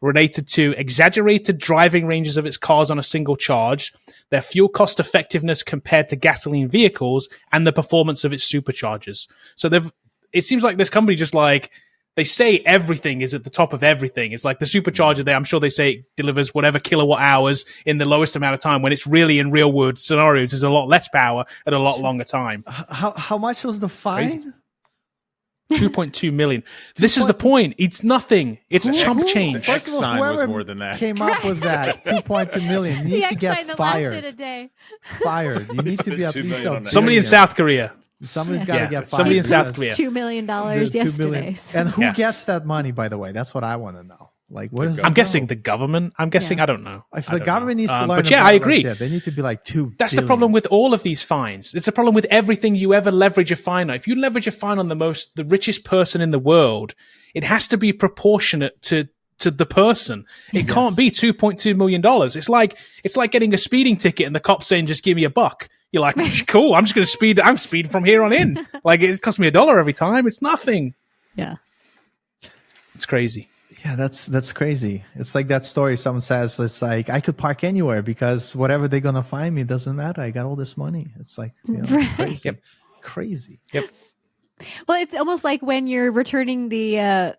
related to exaggerated driving ranges of its cars on a single charge, their fuel cost effectiveness compared to gasoline vehicles, and the performance of its superchargers. So it seems like this company just like, they say everything is at the top of everything. It's like the supercharger there, I'm sure they say it delivers whatever kilowatt hours in the lowest amount of time when it's really in real world scenarios is a lot less power at a lot longer time. How much was the fine? 2.2 million. This is the point. It's nothing. It's chump change. First of all, Sign was whoever more than that. came up with that 2.2 million need to get fired. Fired. You need to be at least somebody in South Korea. Somebody's got to get fired. Somebody in South Korea. $2 million yesterday. And who gets that money, by the way? That's what I want to know. Like, what is? I'm guessing the government. I'm guessing. I don't know. If the government needs to learn, but I agree. They need to be like 2 That's billion. the problem with all of these fines. It's the problem with everything you ever leverage a fine on. If you leverage a fine on the richest person in the world, it has to be proportionate to the person. It can't be $2.2 million. It's like getting a speeding ticket and the cop saying, "Just give me $1." You're like, cool. I'm just going to speed. I'm speeding from here on in. Like it costs me $1 every time. It's nothing. Yeah, it's crazy. Yeah, that's crazy. It's like that story someone says, it's like, I could park anywhere because whatever they're going to find me, doesn't matter. I got all this money. It's like, it's crazy. Yep. Crazy. Yep. Well, it's almost like when you're returning the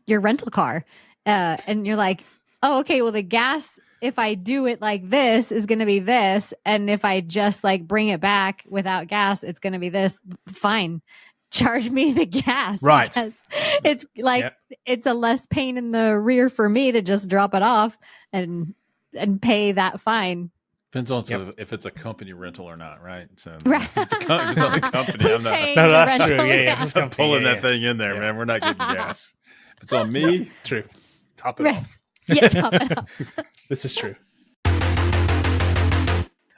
your rental car, and you're like, oh, okay, well, the gas, if I do it like this, is going to be this, and if I just like bring it back without gas, it's going to be this. Fine, charge me the gas, right? Because it's like it's a less pain in the rear for me to just drop it off and pay that fine. Depends on if it's a company rental or not, right? So Right. if it's on the company, I'm not paying No, the that's rental? true. Yeah, I'm not pulling that thing in there, man. We're not getting gas. If it's on me, true. top it Right. off. Yeah, top it off. This is true.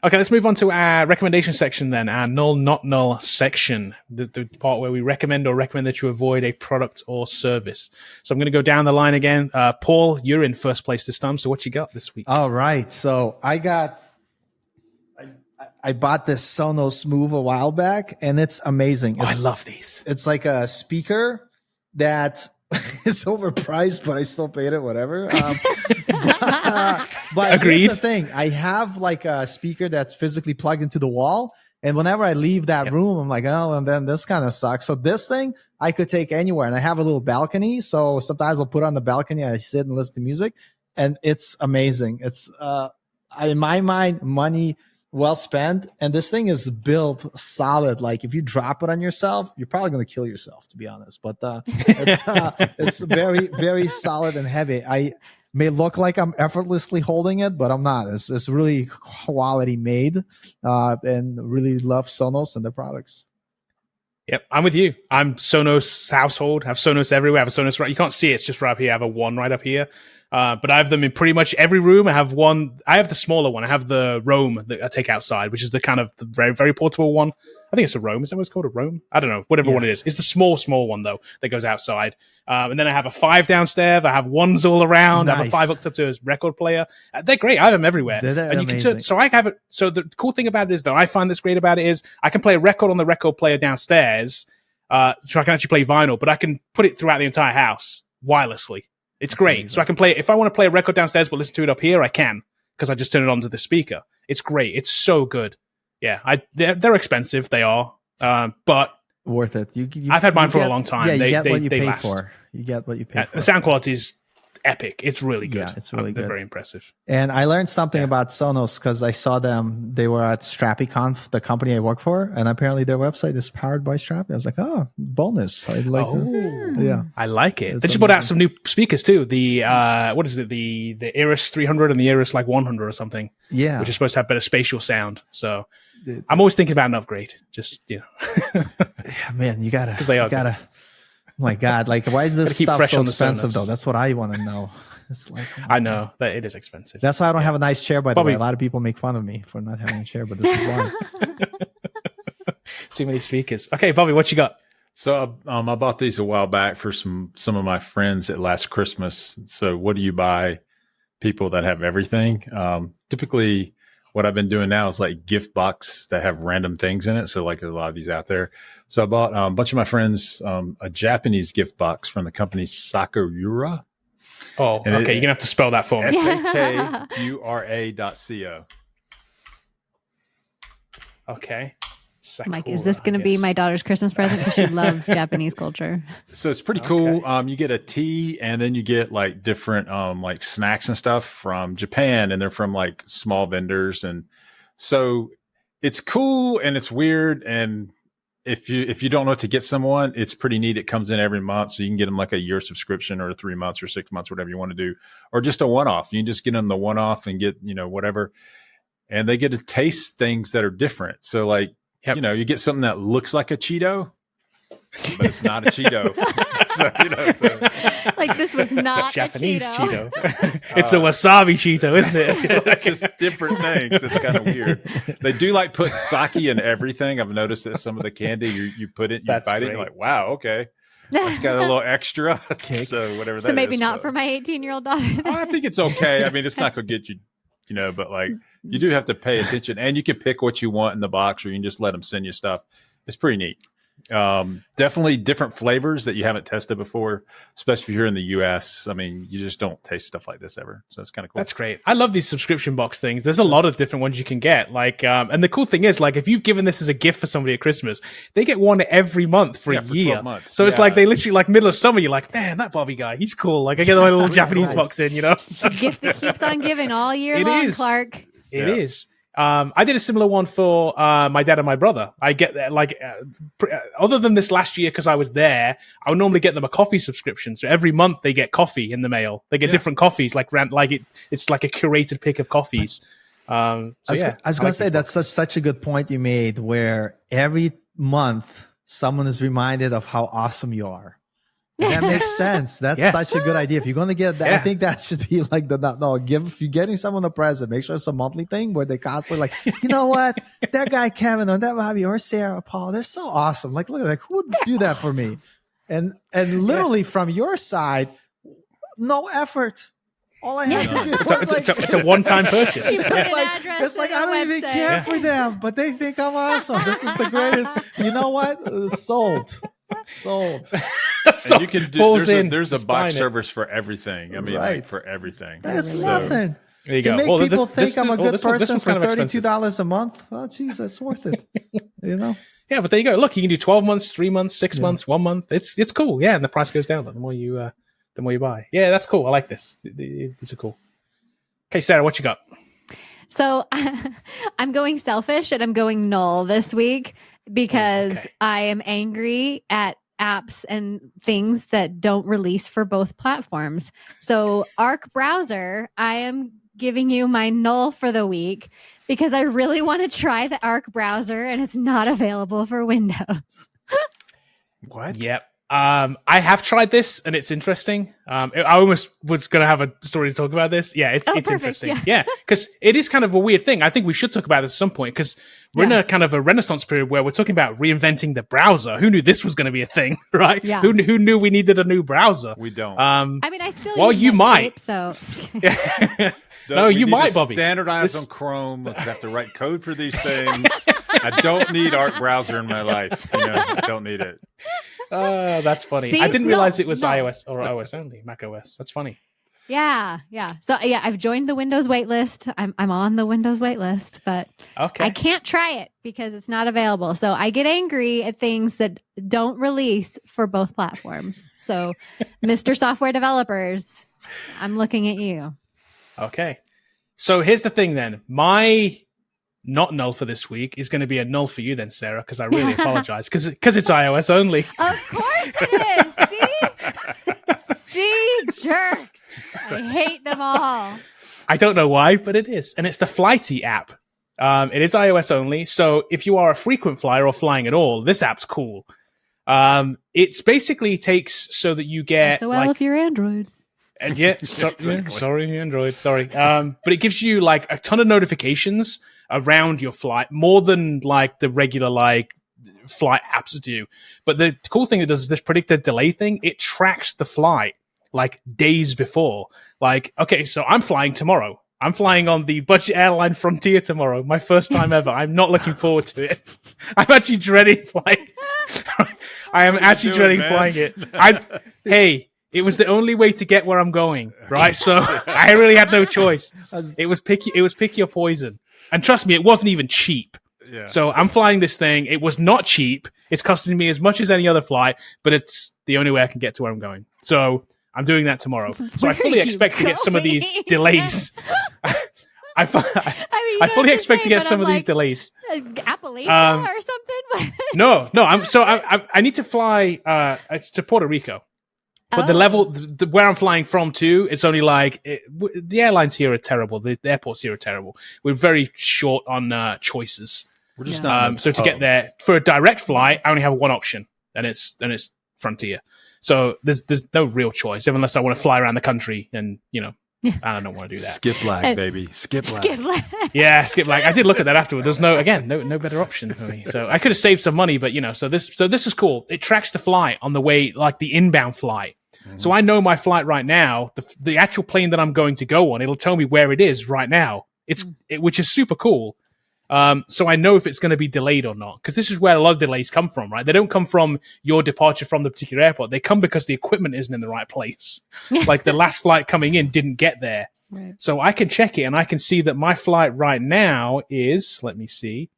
Okay, let's move on to our recommendation section then, our null, not null section, the part where we recommend that you avoid a product or service. So I'm going to go down the line again. Paul, you're in first place this time. So what you got this week? All right. So I bought this Sonos Move a while back, and it's amazing. I love these. It's like a speaker that is overpriced, but I still paid it, whatever. But Agreed. Here's the thing. I have like a speaker that's physically plugged into the wall. And whenever I leave that room, I'm like, oh, and then this kind of sucks. So this thing I could take anywhere. And I have a little balcony. So sometimes I'll put it on the balcony. I sit and listen to music. And it's amazing. It's, in my mind, money well spent. And this thing is built solid. Like if you drop it on yourself, you're probably going to kill yourself, to be honest. But it's very, very solid and heavy. I may look like I'm effortlessly holding it, but I'm not. It's really quality made, and really love Sonos and their products. Yep, I'm with you. I'm Sonos household. I have Sonos everywhere. I have a Sonos right. You can't see it. It's just right up here. I have a one right up here. But I have them in pretty much every room. I have one. I have the smaller one. I have the Roam that I take outside, which is the kind of the very, very portable one. I think it's a Roam. Is that what it's called? A Roam? I don't know. Whatever one it is. It's the small one, though, that goes outside. And then I have a 5 downstairs. I have ones all around. Nice. I have a 5 hooked up to a record player. They're great. I have them everywhere. They're and you can amazing. so I have it. So the cool thing about it is, though, I find that's great about it is I can play a record on the record player downstairs. So I can actually play vinyl, but I can put it throughout the entire house wirelessly. It's great. amazing. So I can play it. If I want to play a record downstairs but listen to it up here, I can, because I just turn it onto the speaker. It's great. It's so good. Yeah, they're expensive. They are. But Worth it. I've had mine for a long time. Yeah, you They- get what you they pay last. for. You get what you pay for. the sound quality is epic. It's really good. Yeah, it's really They're good. very impressive. And I learned something about Sonos because I saw them. They were at StrappyConf, the company I work for, and apparently their website is powered by Strappy. I was like, oh, bonus. I like yeah. I like it. It's They just put out amazing. some new speakers too. The what is it? The Iris 300 and the Iris 100 or something. Yeah. Which is supposed to have better spatial sound. So It- I'm always thinking about an upgrade. Just Yeah, man, you gotta. 'Cause they are you gotta. Oh my God! Like, why is Gotta this keep stuff fresh so on the expensive Sonos. though? That's what I want to know. It's like, oh my I know God. that it is expensive. That's why I don't have a nice chair. By the Bobby- way, a lot of people make fun of me for not having a chair, but this is why. Too many speakers. Okay, Bobby, what you got? So I bought these a while back for some of my friends at last Christmas. So what do you buy people that have everything? Typically, what I've been doing now is like gift box that have random things in it. So like there's a lot of these out there. So I bought a bunch of my friends a Japanese gift box from the company Sakura. Oh, And okay. You're gonna have to spell that for me. SAKURA.co. Okay. Mike, is this going to be my daughter's Christmas present? Because she loves Japanese culture. So it's pretty cool. Okay. You get a tea and then you get like different like snacks and stuff from Japan, and they're from like small vendors. And so it's cool and it's weird. And if you don't know what to get someone, it's pretty neat. It comes in every month. So you can get them like a year subscription or 3 months or 6 months, whatever you want to do, or just a one-off. You can just get them the one-off and get, whatever. And they get to taste things that are different. So like, Yep. you get something that looks like a Cheeto, but it's not a Cheeto. So, Like this was not Japanese a Cheeto. Cheeto. It's a wasabi Cheeto, isn't it? it's just different things. It's kind of weird. They do like put sake in everything. I've noticed that some of the candy you put it, you That's bite it, great. you're like, wow, okay. That's got a little extra. So whatever that So maybe is, not but- for my 18-year-old daughter. I think it's okay. I mean, it's not going to get you, but like you do have to pay attention, and you can pick what you want in the box, or you can just let them send you stuff. It's pretty neat. Definitely different flavors that you haven't tested before, especially if you're in the US. I mean, you just don't taste stuff like this ever. So it's kind of cool. That's great. I love these subscription box things. There's a lot of different ones you can get. Like, and the cool thing is, like, if you've given this as a gift for somebody at Christmas, they get one every month for a year. 12 months. So it's like they literally, like, middle of summer, you're like, man, that Bobby guy, he's cool. Like, I get my little Japanese box in, you know? It's the gift that keeps on giving all year long, Clark. It is. I did a similar one for my dad and my brother. I get that, like, other than this last year, because I was there, I would normally get them a coffee subscription. So every month they get coffee in the mail. They get different coffees, it's like a curated pick of coffees. I was going to say that's such a good point you made, where every month someone is reminded of how awesome you are. That makes sense. That's such a good idea. If you're going to get that, I think that should be like if you're getting someone a present, make sure it's a monthly thing where they constantly like, you know what, that guy Kevin or that Bobby or Sarah, Paul, they're so awesome. Like, look at that. Who would do that for me? And literally from your side, no effort. All I have to do. It's a one-time purchase. It's like I don't even care for them, but they think I'm awesome. This is the greatest. You know what? Sold. And you can do. There's a box service for everything. I mean, like, for everything. That's nothing. There you to go. make people think I'm a good person for kind of $32 a month. Oh, geez, that's worth it. You know. Yeah, but there you go. Look, you can do 12 months, 3 months, 6 months, 1 month. It's cool. Yeah, and the price goes down the more you buy. Yeah, that's cool. I like this. These are cool. Okay, Sarah, what you got? So I'm going selfish and I'm going null this week because I am angry at apps and things that don't release for both platforms. So Arc browser, I am giving you my null for the week because I really want to try the Arc browser and it's not available for Windows. What? Yep. I have tried this and it's interesting. I almost was going to have a story to talk about this. Yeah, it's perfect, interesting. Yeah, because it is kind of a weird thing. I think we should talk about this at some point because we're in a kind of a renaissance period where we're talking about reinventing the browser. Who knew this was going to be a thing, right? Yeah. Who knew we needed a new browser? We don't. I mean, I still well, use you Netscape, might. So No, you might, Bobby. Standardize on Chrome. I have to write code for these things. I don't need Arc browser in my life. I don't need it. That's funny. See? I didn't realize it was iOS or iOS only, Mac OS. That's funny. Yeah. So I've joined the Windows waitlist. I'm on the Windows waitlist, but I can't try it because it's not available. So I get angry at things that don't release for both platforms. So, Mr. Software Developers, I'm looking at you. Okay. So here's the thing then. My not null for this week is going to be a null for you then, Sarah, because I really apologize because it's iOS only. Of course it is. See, jerks. I hate them all. I don't know why, but it is. And it's the Flighty app. It is iOS only. So if you are a frequent flyer or flying at all, this app's cool. It's basically takes so that you get if you're Android. And sorry, Android. Sorry. But it gives you like a ton of notifications around your flight, more than like the regular like flight apps do. But the cool thing it does is this predicted delay thing. It tracks the flight like days before. Like, okay, so I'm flying tomorrow. I'm flying on the budget airline Frontier tomorrow. My first time ever. I'm not looking forward to it. I'm actually dreading flying. I am actually dreading flying it. Hey, it was the only way to get where I'm going, right? So I really had no choice. It was pick your poison. And trust me, it wasn't even cheap. Yeah. So I'm flying this thing. It was not cheap. It's costing me as much as any other flight, but it's the only way I can get to where I'm going. So I'm doing that tomorrow. So I fully expect to get some of these delays. I fully expect to get some of these delays. Appalachia or something? No. I need to fly to Puerto Rico. But the level where I'm flying from to, it's only like the airlines here are terrible. The airports here are terrible. We're very short on choices. We're just not. So to get there for a direct flight, I only have one option, and it's Frontier. So there's no real choice unless I want to fly around the country, and I don't want to do that. Skip lag, baby. Skip lag. Yeah, skip lag. I did look at that afterward. There's no better option for me. So I could have saved some money, but so this is cool. It tracks the flight on the way, like the inbound flight. Mm-hmm. So I know my flight right now, the actual plane that I'm going to go on, it'll tell me where it is right now. Which is super cool. So I know if it's going to be delayed or not, because this is where a lot of delays come from, right? They don't come from your departure from the particular airport. They come because the equipment isn't in the right place. Like the last flight coming in didn't get there. Right. So I can check it and I can see that my flight right now is, let me see,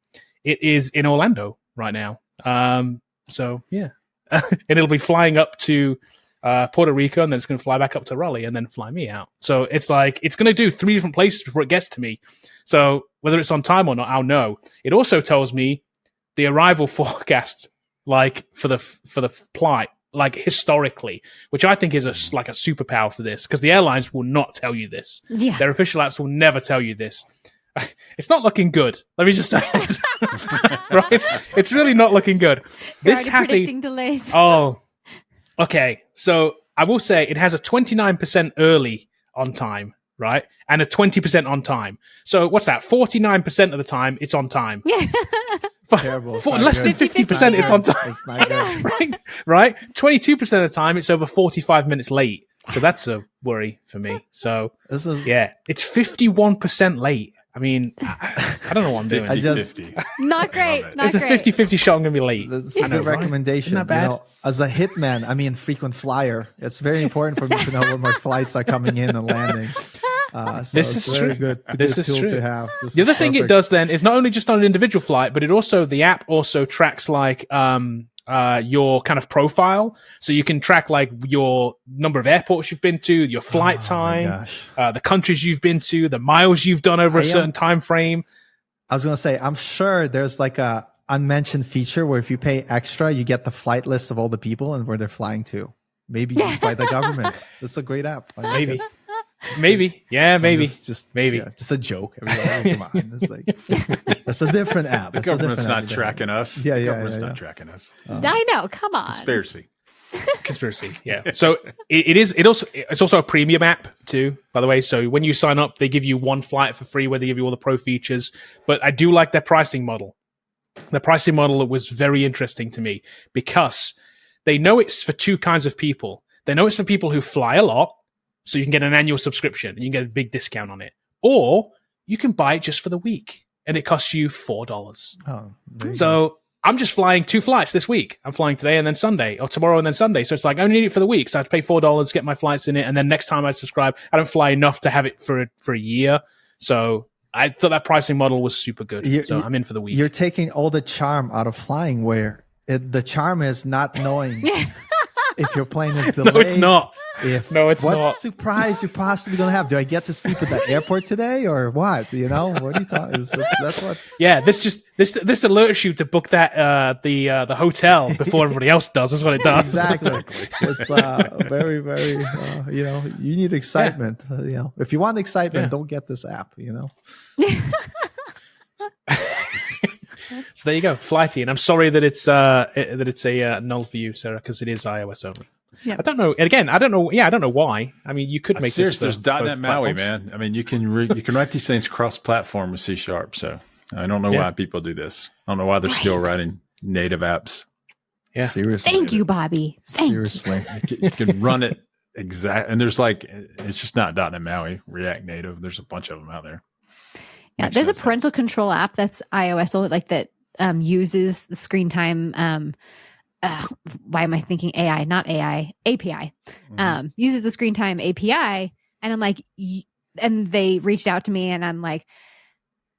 it is in Orlando right now. So yeah, and it'll be flying up to Puerto Rico, and then it's going to fly back up to Raleigh and then fly me out. So it's like, it's going to do 3 different places before it gets to me. So whether it's on time or not, I'll know. It also tells me the arrival forecast, like for the flight, like historically, which I think is like a superpower for this, because the airlines will not tell you this. Yeah. Their official apps will never tell you this. It's not looking good. Let me just say it. Right? It's really not looking good. You're this has predicting delays. Oh, okay. So I will say it has a 29% early on time, right? And a 20% on time. So what's that? 49% of the time it's on time. Yeah. Terrible. For less than 50% it's on time. It's not good. Right? 22% of the time it's over 45 minutes late. So that's a worry for me. So yeah, it's 51% late. I mean, I don't know what I'm doing. Not great. It's a 50-50 shot I'm going to be late. That's a good recommendation. Isn't that bad? You know, as a hitman, I mean, frequent flyer, it's very important for me to know when my flights are coming in and landing. So this is very true. Good. This is tool true. To have. The other thing it does then is not only just on an individual flight, but the app also tracks like your kind of profile. So you can track like your number of airports you've been to, your flight time, the countries you've been to, the miles you've done over a certain time frame. I was going to say, I'm sure there's like a unmentioned feature where if you pay extra, you get the flight list of all the people and where they're flying to. Maybe used by the government. It's a great app. Maybe. Maybe. Yeah, maybe. Maybe. Yeah, just a joke. Come on. It's like, it's a different app. The government's not tracking us. Yeah, the government's not tracking us. I know. Come on. Conspiracy. Yeah. So it's also a premium app too, by the way. So when you sign up, they give you one flight for free, where they give you all the pro features. But I do like their pricing model. The pricing model was very interesting to me because they know it's for two kinds of people. They know it's for people who fly a lot, so you can get an annual subscription and you can get a big discount on it. Or you can buy it just for the week and it costs you $4. Oh, so I'm just flying 2 flights this week. I'm flying today and then Sunday, or tomorrow and then Sunday. So it's like, I only need it for the week. So I have to pay $4, get my flights in it. And then next time I subscribe, I don't fly enough to have it for a year. So I thought that pricing model was super good. So I'm in for the week. You're taking all the charm out of flying, where the charm is not knowing if your plane is delayed. No, it's not. It's not. What surprise you're possibly going to have? Do I get to sleep at the airport today or what? You know, what are you talking? That's what. Yeah, this alerts you to book that the hotel before everybody else does. That's what it does. Exactly. It's very, very. You need excitement. If you want excitement, don't get this app. So there you go, Flighty, and I'm sorry that it's a null for you, Sarah, because it is iOS only. Yeah. I don't know. Again, I don't know. Yeah, I don't know why. I mean, you could make this. There's .NET MAUI, man. I mean, you can write these things cross-platform with C#. So I don't know why people do this. I don't know why they're still writing native apps. Yeah, seriously. Thank you, Bobby. Seriously, you can run it exact. And there's it's just not .NET MAUI, React Native. There's a bunch of them out there. Yeah, there's a parental control app that's iOS only, like that uses the screen time. Why am I thinking AI? Not AI, API. Uses the screen time API. And I'm like, and they reached out to me and I'm like,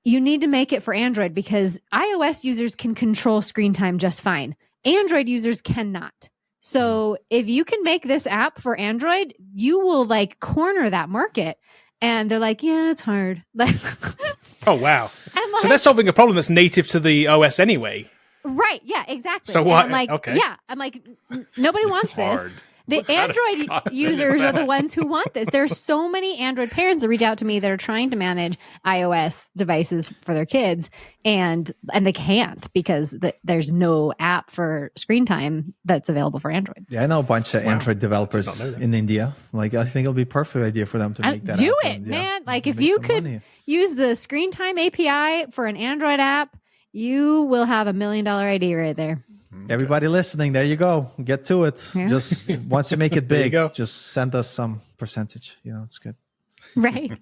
you need to make it for Android because iOS users can control screen time just fine. Android users cannot. So if you can make this app for Android, you will like corner that market. And they're like, yeah, it's hard. Like, oh, wow. So they're solving a problem that's native to the OS anyway. Right. Yeah, exactly. So what? I'm like, okay. Yeah. I'm like, nobody wants this. The Android users are the ones who want this. There's so many Android parents that reach out to me that are trying to manage iOS devices for their kids, and they can't because there's no app for screen time that's available for Android. Yeah, I know a bunch of Android developers in India. Like, I think it'll be a perfect idea for them to make that do app it, man. Like, if you could use the screen time API for an Android app, you will have $1 million idea right there. Everybody listening, there you go. Get to it. Yeah. Just once you make it big, just send us some percentage. It's good. Right.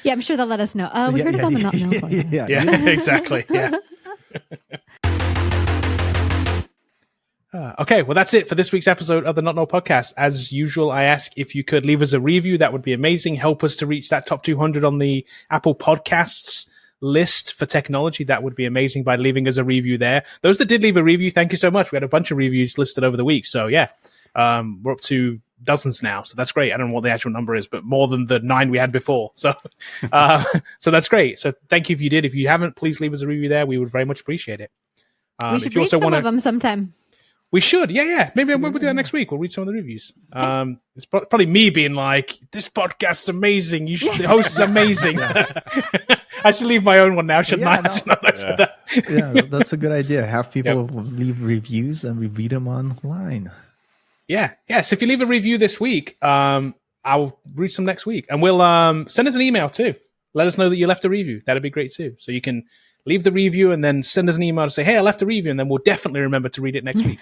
Yeah, I'm sure they'll let us know. We heard about the Not Null Podcast. Yeah, exactly. Yeah. Okay, well, that's it for this week's episode of the Not Null Podcast. As usual, I ask if you could leave us a review. That would be amazing. Help us to reach that top 200 on the Apple Podcasts list for technology. That would be amazing by leaving us a review there. Those that did leave a review, thank you so much. We had a bunch of reviews listed over the week. So, yeah, we're up to dozens now. So that's great. I don't know what the actual number is, but more than the 9 we had before. So, so that's great. So thank you if you did. If you haven't, please leave us a review there. We would very much appreciate it. We should read some of them sometime. We should, yeah. Maybe we'll do that next week. We'll read some of the reviews. It's probably me being like, "This podcast's amazing. The host is amazing." I should leave my own one now, shouldn't I? Yeah, that's a good idea. Have people leave reviews and we read them online. Yeah. So if you leave a review this week, I'll read some next week, and we'll send us an email too. Let us know that you left a review. That'd be great too. So you can leave the review and then send us an email to say, "Hey, I left a review," and then we'll definitely remember to read it next week.